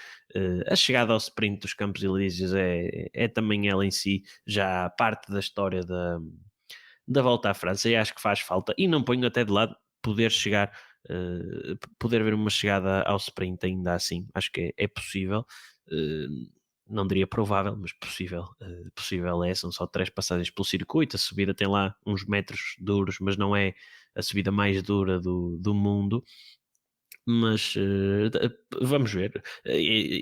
a chegada ao sprint dos Campos Elíseos é também ela em si já parte da história da Volta à França, e acho que faz falta, e não ponho até de lado poder ver uma chegada ao sprint ainda assim. Acho que é possível, não diria provável, mas possível é. São só 3 passagens pelo circuito, a subida tem lá uns metros duros, mas não é a subida mais dura do mundo. Mas vamos ver.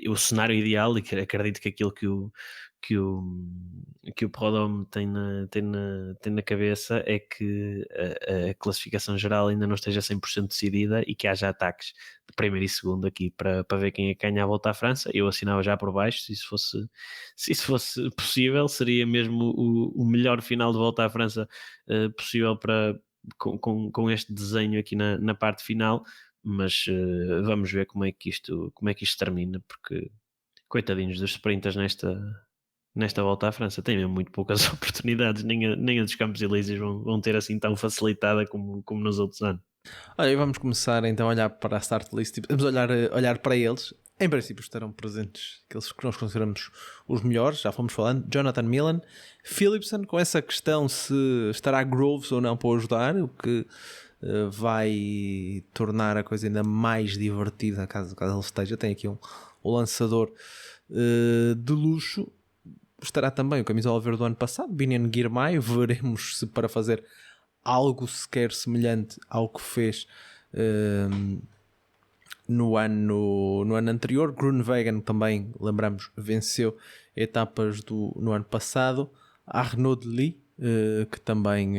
O cenário ideal, e que acredito que aquilo que o Prudhomme tem na cabeça, é que a classificação geral ainda não esteja 100% decidida, e que haja ataques de primeiro e segundo aqui para ver quem é que ganha a Volta à França. Eu assinava já por baixo, se isso fosse possível. Seria mesmo o melhor final de Volta à França possível com este desenho aqui na parte final. Mas vamos ver como é que isto termina, porque coitadinhos dos sprinters nesta volta à França tem mesmo muito poucas oportunidades, nem a dos Campos Elíseos vão ter assim tão facilitada como nos outros anos. Olha, e vamos começar então a olhar para a start list e vamos olhar para eles. Em princípio estarão presentes aqueles que nós consideramos os melhores, já fomos falando. Jonathan Milan, Philipsen, com essa questão se estará Groves ou não para o ajudar, o que vai tornar a coisa ainda mais divertida caso ele esteja. Tem aqui o lançador de luxo. Estará também o camisola verde do ano passado, Biniam Girmay. Veremos se para fazer algo sequer semelhante ao que fez no ano anterior. Groenewegen também, lembramos, venceu etapas no ano passado. Arnaud Delis, que também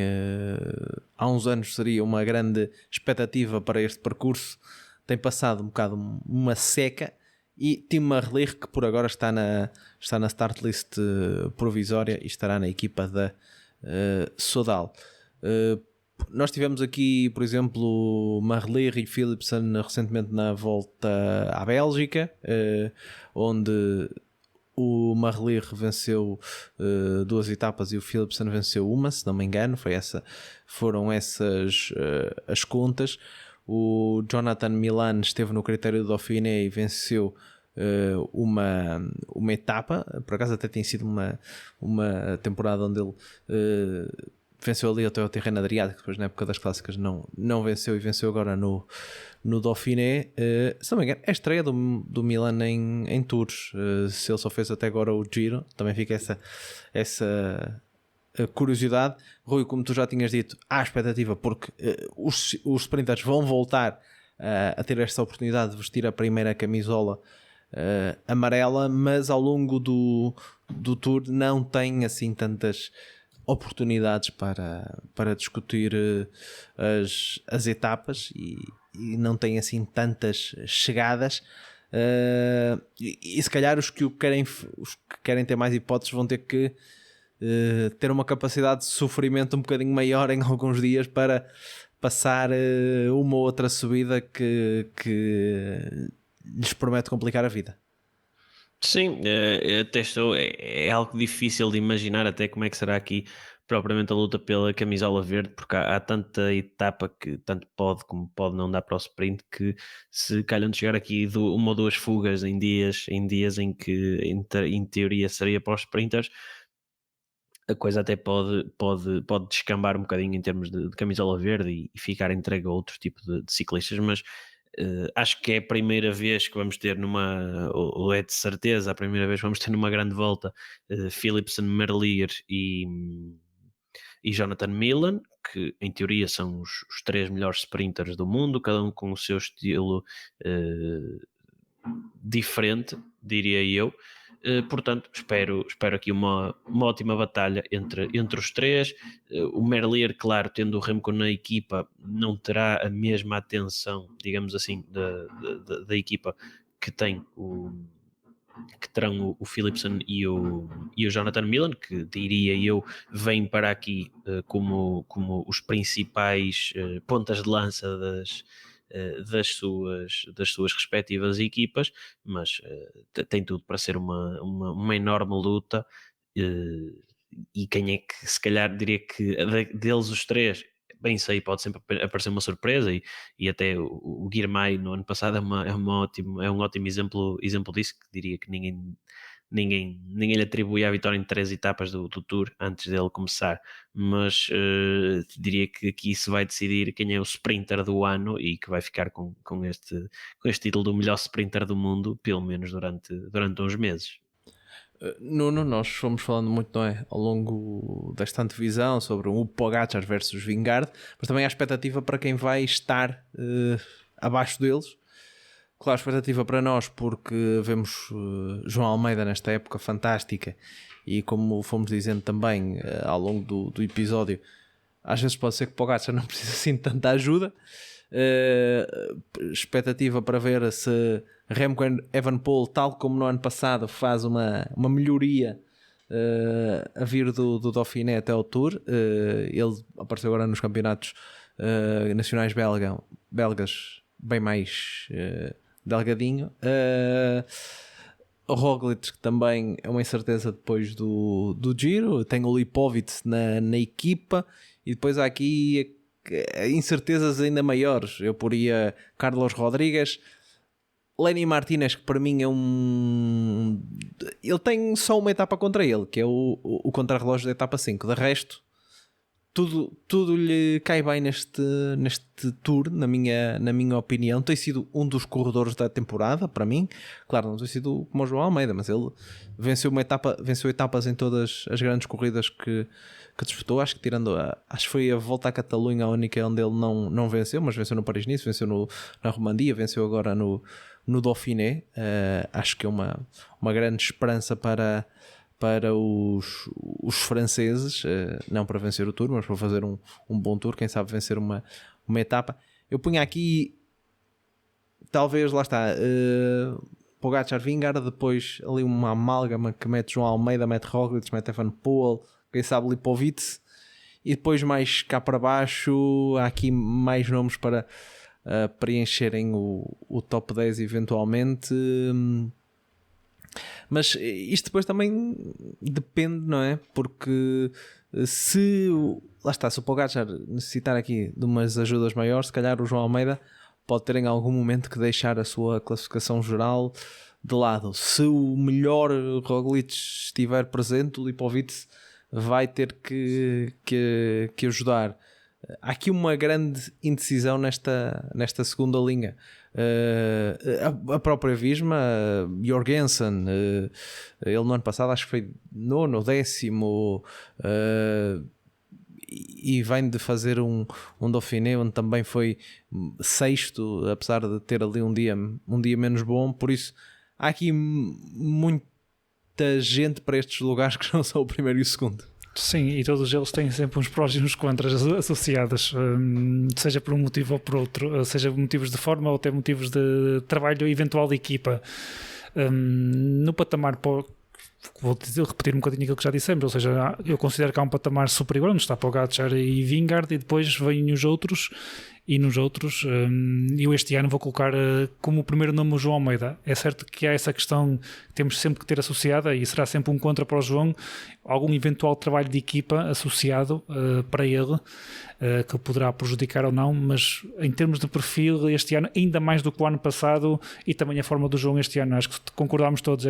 há uns anos seria uma grande expectativa para este percurso, tem passado um bocado uma seca. E Tim Merlier, que por agora está na start list provisória e estará na equipa da Sodal. Nós tivemos aqui, por exemplo, Merlier e Philipsen recentemente na volta à Bélgica, onde o Merlier venceu 2 etapas e o Philipsen venceu uma, se não me engano. Foram essas as contas. O Jonathan Milan esteve no critério do Dauphiné e venceu uma etapa. Por acaso até tem sido uma temporada onde ele venceu ali até o terreno Adriático, depois na época das clássicas não venceu, e venceu agora no Dauphiné. Se não me engano, é a estreia do Milan em Tours. Se ele só fez até agora o Giro, também fica essa curiosidade. Rui, como tu já tinhas dito, há expectativa porque os sprinters vão voltar a ter esta oportunidade de vestir a primeira camisola amarela, mas ao longo do Tour não tem assim tantas oportunidades para discutir as etapas e não tem assim tantas chegadas. E se calhar os que querem ter mais hipóteses vão ter que ter uma capacidade de sofrimento um bocadinho maior em alguns dias para passar uma ou outra subida que lhes promete complicar a vida. Sim, até é algo difícil de imaginar até como é que será aqui propriamente a luta pela camisola verde, porque há tanta etapa que tanto pode como pode não dar para o sprint, que se calham de chegar aqui uma ou duas fugas em dias em que em teoria seria para os sprinters, a coisa até pode descambar um bocadinho em termos de camisola verde e ficar entregue a outro tipo de ciclistas, mas acho que é a primeira vez que vamos ter ou é de certeza a primeira vez que vamos ter numa grande volta Philipsen, Merlier e Jonathan Milan, que em teoria são os 3 melhores sprinters do mundo, cada um com o seu estilo diferente, diria eu. Portanto, espero aqui uma ótima batalha entre os 3. O Merlier, claro, tendo o Remco na equipa, não terá a mesma atenção, digamos assim, da equipa que terão o Philipsen e o Jonathan Milan, que diria eu vêm para aqui como os principais pontas de lança das suas respectivas equipas, mas tem tudo para ser uma enorme luta. E quem é que, se calhar, diria que deles os 3, bem sei, pode sempre aparecer uma surpresa, e até o Girmay no ano passado é um ótimo exemplo disso, que diria que ninguém lhe atribui a vitória em 3 etapas do Tour antes dele começar, mas diria que aqui se vai decidir quem é o sprinter do ano e que vai ficar com este título do melhor sprinter do mundo, pelo menos durante uns meses. Nuno, nós fomos falando muito, não é, ao longo desta antevisão sobre o Pogacar versus Vingegaard, mas também há expectativa para quem vai estar abaixo deles. Claro, expectativa para nós porque vemos João Almeida nesta época fantástica, e como fomos dizendo também ao longo do episódio, às vezes pode ser que Pogacar não precisa assim de tanta ajuda. Expectativa para ver se Remco Evenepoel, tal como no ano passado, faz uma melhoria a vir do Dauphiné até ao Tour. Ele apareceu agora nos campeonatos nacionais belgas bem mais delgadinho. o Roglic, que também é uma incerteza depois do Giro. Tem o Lipovitz na equipa, e depois há aqui incertezas ainda maiores. Eu poria Carlos Rodrigues, Lenny Martinez, que para mim é ele tem só uma etapa contra ele, que é o contrarrelógio da etapa 5. De resto, tudo lhe cai bem neste Tour, na minha opinião. Tem sido um dos corredores da temporada, para mim. Claro, não tem sido como o João Almeida, mas ele venceu etapas em todas as grandes corridas que disputou. Acho que tirando acho que foi a Volta à Catalunha a única onde ele não venceu, mas venceu no Paris-Nice, venceu na Romandia, venceu agora no Dauphiné. Acho que é uma grande esperança para os franceses, não para vencer o Tour, mas para fazer um bom Tour, quem sabe vencer uma etapa. Eu punha aqui, talvez, lá está, Pogačar, Vingegaard, depois ali uma amálgama que mete João Almeida, mete Roglic, mete Evan Poel, quem sabe Lipovitz, e depois mais cá para baixo há aqui mais nomes para preencherem o top 10 eventualmente. Mas isto depois também depende, não é? Porque se o Pogačar necessitar aqui de umas ajudas maiores, se calhar o João Almeida pode ter em algum momento que deixar a sua classificação geral de lado. Se o melhor Roglic estiver presente, o Lipovitz vai ter que ajudar. Há aqui uma grande indecisão nesta segunda linha. A própria Visma, Jorgensen, ele no ano passado acho que foi 9º ou 10º, e vem de fazer um Dauphiné onde também foi 6º, apesar de ter ali um dia menos bom. Por isso há aqui muita gente para estes lugares que não são o primeiro e o segundo. Sim, e todos eles têm sempre uns prós e uns contras associados, seja por um motivo ou por outro, seja motivos de forma ou até motivos de trabalho eventual de equipa. No patamar, vou repetir um bocadinho aquilo que já dissemos, ou seja, eu considero que há um patamar superior onde está Pogačar e Vingegaard, e depois vêm os outros, e nos outros eu este ano vou colocar como o primeiro nome o João Almeida. É certo que há essa questão que temos sempre que ter associada, e será sempre um contra para o João, algum eventual trabalho de equipa associado para ele, que poderá prejudicar ou não, mas em termos de perfil este ano, ainda mais do que o ano passado, e também a forma do João este ano, acho que concordámos todos,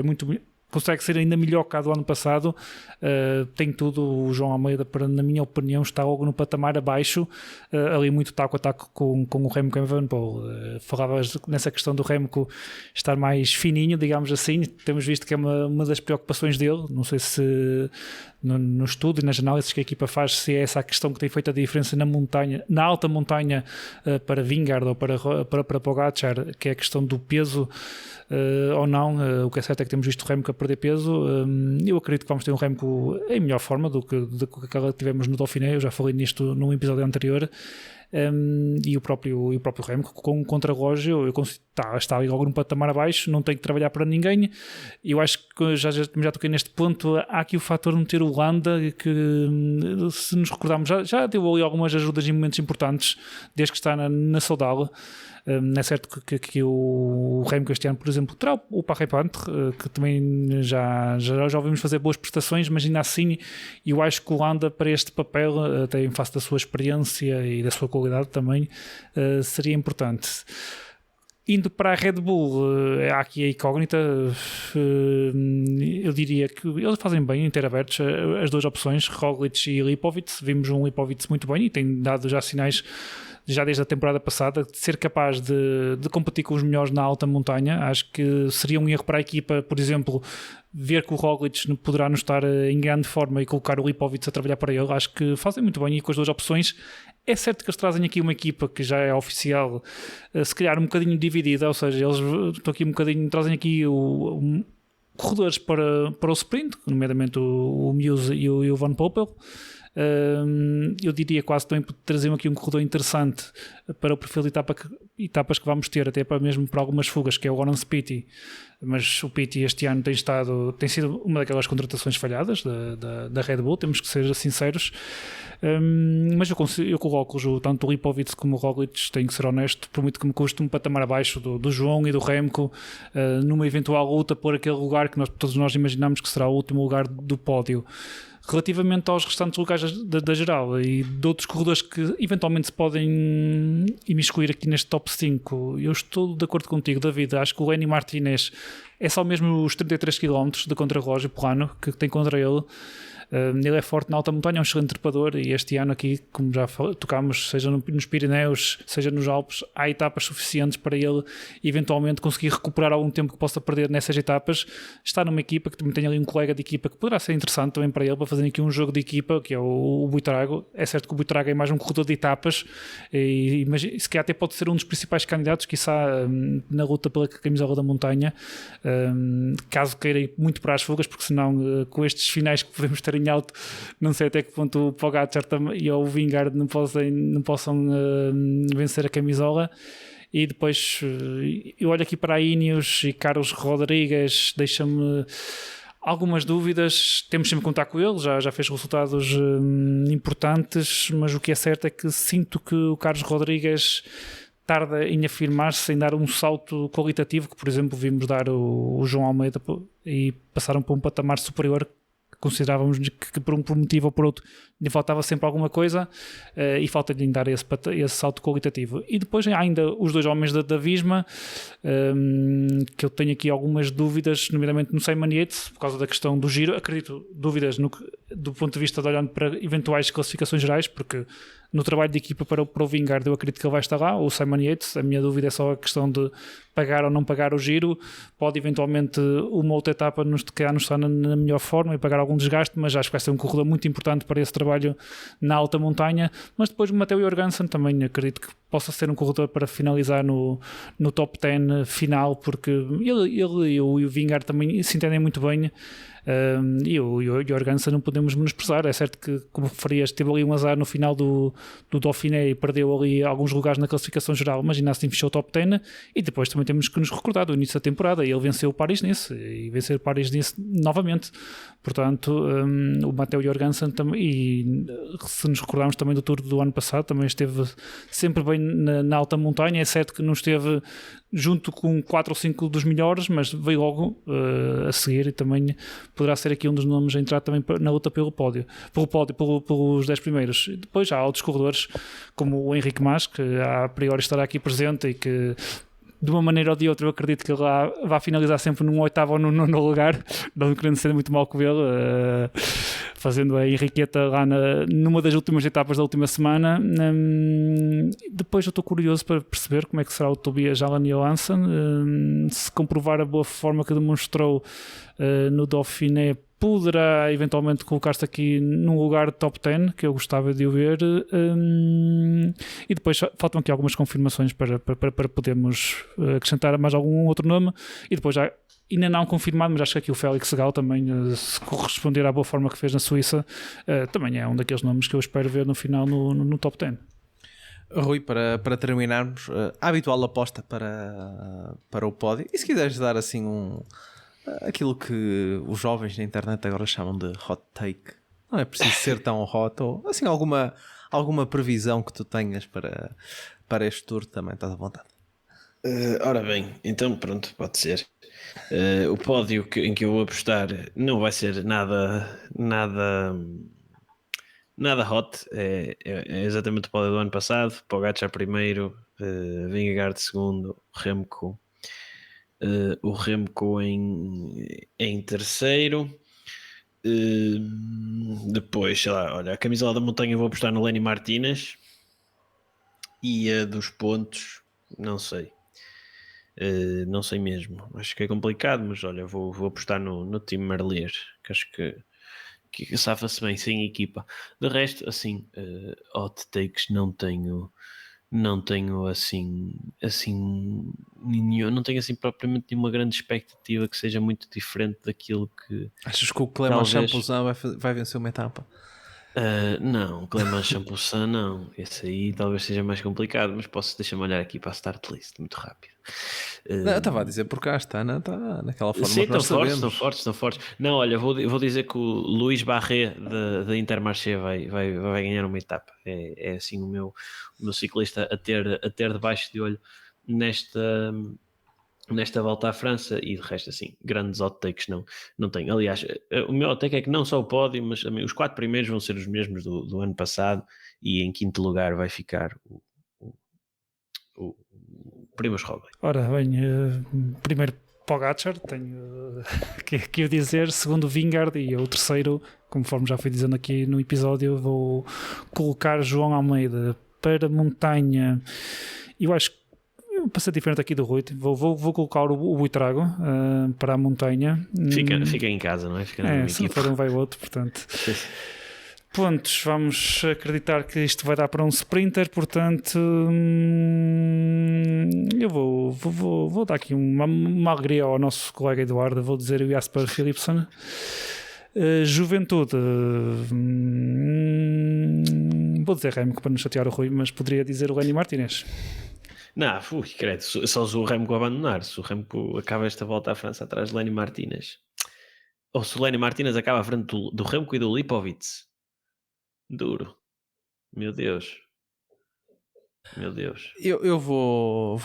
consegue ser ainda melhor que a do ano passado. Tem tudo. O João Almeida, na minha opinião, está logo no patamar abaixo, ali muito taco a taco com o Remco Evenepoel. Falavas nessa questão do Remco estar mais fininho, digamos assim. Temos visto que é uma das preocupações dele. Não sei se no estudo e nas análises que a equipa faz, se é essa a questão que tem feito a diferença na alta montanha, para Vingegaard ou para Pogačar, que é a questão do peso ou não. O que é certo é que temos visto o Remco a perder peso. Eu acredito que vamos ter um Remco em melhor forma do que aquela que tivemos no Dauphiné. Eu já falei nisto num episódio anterior. E o próprio Remco com um contrarrelógio está ali logo num patamar abaixo, não tem que trabalhar para ninguém. Eu acho que já toquei neste ponto. Há aqui o fator de não ter o Landa, que, se nos recordarmos, já deu ali algumas ajudas em momentos importantes desde que está na Soudal. É certo que o Remco este ano, por exemplo, terá o Parrepante, que também já ouvimos fazer boas prestações, mas ainda assim eu acho que o Landa, para este papel, até em face da sua experiência e da sua qualidade também, seria importante. Indo para a Red Bull, há aqui a incógnita. Eu diria que eles fazem bem em ter abertos as duas opções, Roglic e Lipovitz. Vimos um Lipovitz muito bem e tem dado já sinais, já desde a temporada passada, de ser capaz de competir com os melhores na alta montanha. Acho que seria um erro para a equipa, por exemplo, ver que o Roglic poderá não estar em grande forma e colocar o Lipovitz a trabalhar para ele. Acho que fazem muito bem e com as duas opções. É certo que eles trazem aqui uma equipa que já é oficial, se calhar um bocadinho dividida, ou seja, eles estão aqui trazem aqui corredores para o sprint, nomeadamente o Muse e o Van Poppel. eu diria quase também por trazer aqui um corredor interessante para o perfil de etapas que vamos ter, até para mesmo para algumas fugas, que é o Oran Spiti. Mas o Pitti este ano tem sido uma daquelas contratações falhadas da Red Bull, temos que ser sinceros. Mas eu coloco tanto o Lipovic como o Roglic, tenho que ser honesto, por muito que me custe um patamar abaixo do João e do Remco, numa eventual luta por aquele lugar que todos nós imaginamos que será o último lugar do pódio. Relativamente aos restantes lugares da geral e de outros corredores que eventualmente se podem imiscuir aqui neste top 5, eu estou de acordo contigo, David. Acho que o Lenny Martinez é só mesmo os 33 km de contrarrelógio por ano que tem contra ele. Ele é forte na alta montanha, é um excelente trepador, e este ano aqui, como já tocámos, seja nos Pirineus, seja nos Alpes, há etapas suficientes para ele eventualmente conseguir recuperar algum tempo que possa perder nessas etapas. Está numa equipa que também tem ali um colega de equipa que poderá ser interessante também para ele, para fazer aqui um jogo de equipa, que é o Buitrago. É certo que o Buitrago é mais um corredor de etapas, mas se calhar até pode ser um dos principais candidatos, quiçá, na luta pela camisola da montanha, caso queira ir muito para as fugas, porque senão com estes finais que podemos ter em alto, não sei até que ponto o Pogacar e o Vingegaard não possam vencer a camisola. E depois eu olho aqui para a Ineos e Carlos Rodrigues, deixa-me algumas dúvidas. Temos sempre que contar com ele, já fez resultados importantes, mas o que é certo é que sinto que o Carlos Rodrigues tarda em afirmar-se, em dar um salto qualitativo, que por exemplo vimos dar o João Almeida, e passaram para um patamar superior. Considerávamos que por um motivo ou por outro lhe faltava sempre alguma coisa, e falta-lhe dar esse salto qualitativo. E depois ainda os dois homens da Visma, que eu tenho aqui algumas dúvidas, nomeadamente no Simon Yates, por causa da questão do giro. Acredito, dúvidas do ponto de vista de olhando para eventuais classificações gerais, porque no trabalho de equipa para o Vingegaard eu acredito que ele vai estar lá, o Simon Yates. A minha dúvida é só a questão de pagar ou não pagar o giro. Pode eventualmente uma outra etapa nos estar na melhor forma e pagar algum desgaste, mas acho que vai ser um corredor muito importante para esse trabalho na alta montanha. Mas depois o Matteo Jorgensen também acredito que possa ser um corredor para finalizar no top 10 final, porque ele e o Vingegaard também se entendem muito bem. E o Jorgensen não podemos menosprezar. É certo que, como referias, teve ali um azar no final do Dauphiné e perdeu ali alguns lugares na classificação geral, mas ainda assim fechou o top 10. E depois também temos que nos recordar do início da temporada, ele venceu o Paris-Nice e vencer o Paris-Nice novamente. Portanto, o Matteo Jorgensen também, e se nos recordarmos também do Tour do ano passado, também esteve sempre bem na alta montanha. É certo que não esteve junto com 4 ou 5 dos melhores, mas veio logo a seguir, e também poderá ser aqui um dos nomes a entrar também na luta pelos 10 primeiros. E depois há outros corredores como o Henrique Mas, que a priori estará aqui presente e que de uma maneira ou de outra eu acredito que ele vai finalizar sempre num 8º ou num 9º lugar, não querendo ser muito mal com ele, fazendo a Henriqueta lá numa das últimas etapas da última semana. Depois eu estou curioso para perceber como é que será o Tobias Allan Johansson, se comprovar a boa forma que demonstrou no Dauphiné, poderá eventualmente colocar-se aqui num lugar de top 10, que eu gostava de o ver. E depois faltam aqui algumas confirmações para podermos acrescentar mais algum outro nome. E depois já ainda não confirmado, mas acho que aqui o Félix Segal também, se corresponder à boa forma que fez na Suíça, também é um daqueles nomes que eu espero ver no final no top 10. Rui, para terminarmos, a habitual aposta para o pódio. E se quiseres dar assim aquilo que os jovens na internet agora chamam de hot take, não é preciso ser tão hot, ou assim alguma previsão que tu tenhas para este tour, também estás à vontade. Ora bem, então pronto, pode ser. O pódio em que eu vou apostar não vai ser nada hot, é exatamente o pódio do ano passado. Pogacar primeiro, Vingegaard segundo, Remco em terceiro. Depois, sei lá, olha, a camisola da montanha eu vou apostar no Lenny Martinez, e a dos pontos não sei. Não sei mesmo, acho que é complicado, mas olha, vou apostar no Tim Merlier, que acho que safa-se bem sem equipa. De resto, assim, hot takes não tenho assim nenhum, não tenho assim propriamente nenhuma grande expectativa que seja muito diferente daquilo que... Achas que o Clément Champouzin vai vencer uma etapa? Não, Clément Champoussin não. Esse aí talvez seja mais complicado, mas deixa-me olhar aqui para a start list muito rápido. Não, eu estava a dizer porque a Astana está naquela forma Sim, que nós sabemos. estão fortes. Não, olha, vou dizer que o Luís Barré da Intermarché vai ganhar uma etapa. É assim o meu ciclista a ter debaixo de olho nesta volta à França, e de resto assim, grandes hot takes não tenho. Aliás, o meu hot take é que não só o pódio, mas também os 4 primeiros vão ser os mesmos do ano passado, e em quinto lugar vai ficar o Primož Roglic. Ora bem, primeiro Pogačar, tenho que o dizer, segundo Vingegaard, e o terceiro, conforme já fui dizendo aqui no episódio, vou colocar João Almeida para montanha. Eu acho que para ser diferente aqui do Rui, vou colocar o Buitrago para a montanha. Fica em casa, não é? Se não for um vai o outro, portanto. Pontos, vamos acreditar que isto vai dar para um sprinter, portanto eu vou dar aqui uma alegria ao nosso colega Eduardo, vou dizer o Jasper Philipsen. Juventude, vou dizer Remco para não chatear o Rui, mas poderia dizer o Lenny Martinez. Não, credo, só se o Remco abandonar. Se o Remco acaba esta volta à França atrás de Lenny Martinez, ou se o Lenny Martinez acaba à frente do Remco e do Lipovic, duro. Meu Deus. Eu vou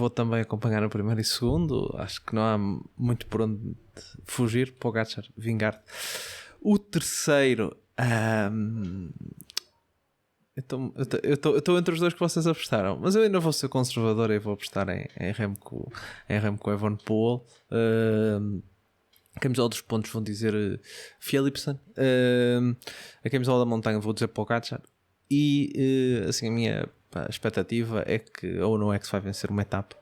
também acompanhar o primeiro e segundo. Acho que não há muito por onde fugir. Pogačar, Vingegaard. O terceiro, eu estou entre os dois que vocês apostaram, mas eu ainda vou ser conservador e vou apostar em Remco Evenepoel. A camisola dos pontos vão dizer Philipsen. A camisola da montanha vou dizer Pogačar. E assim, a minha expectativa é que ou não é que se vai vencer uma etapa.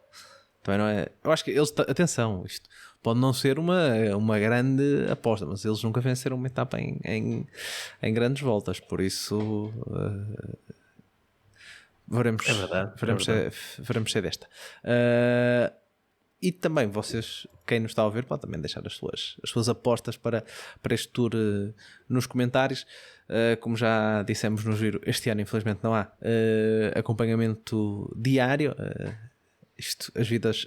Também não é. Eu acho que eles, atenção, isto pode não ser uma grande aposta, mas eles nunca venceram uma etapa em grandes voltas, por isso veremos. É verdade. Veremos ser desta. E também vocês, quem nos está a ouvir, pode também deixar as suas apostas para este tour nos comentários. Como já dissemos no giro, este ano infelizmente não há acompanhamento diário. As vidas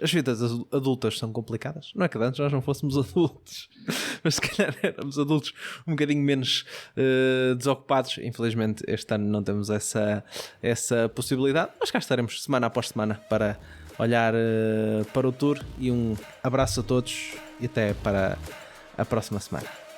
adultas são complicadas. Não é que antes nós não fôssemos adultos, mas se calhar éramos adultos um bocadinho menos desocupados. Infelizmente este ano não temos essa possibilidade, mas cá estaremos semana após semana para olhar para o tour. E um abraço a todos e até para a próxima semana.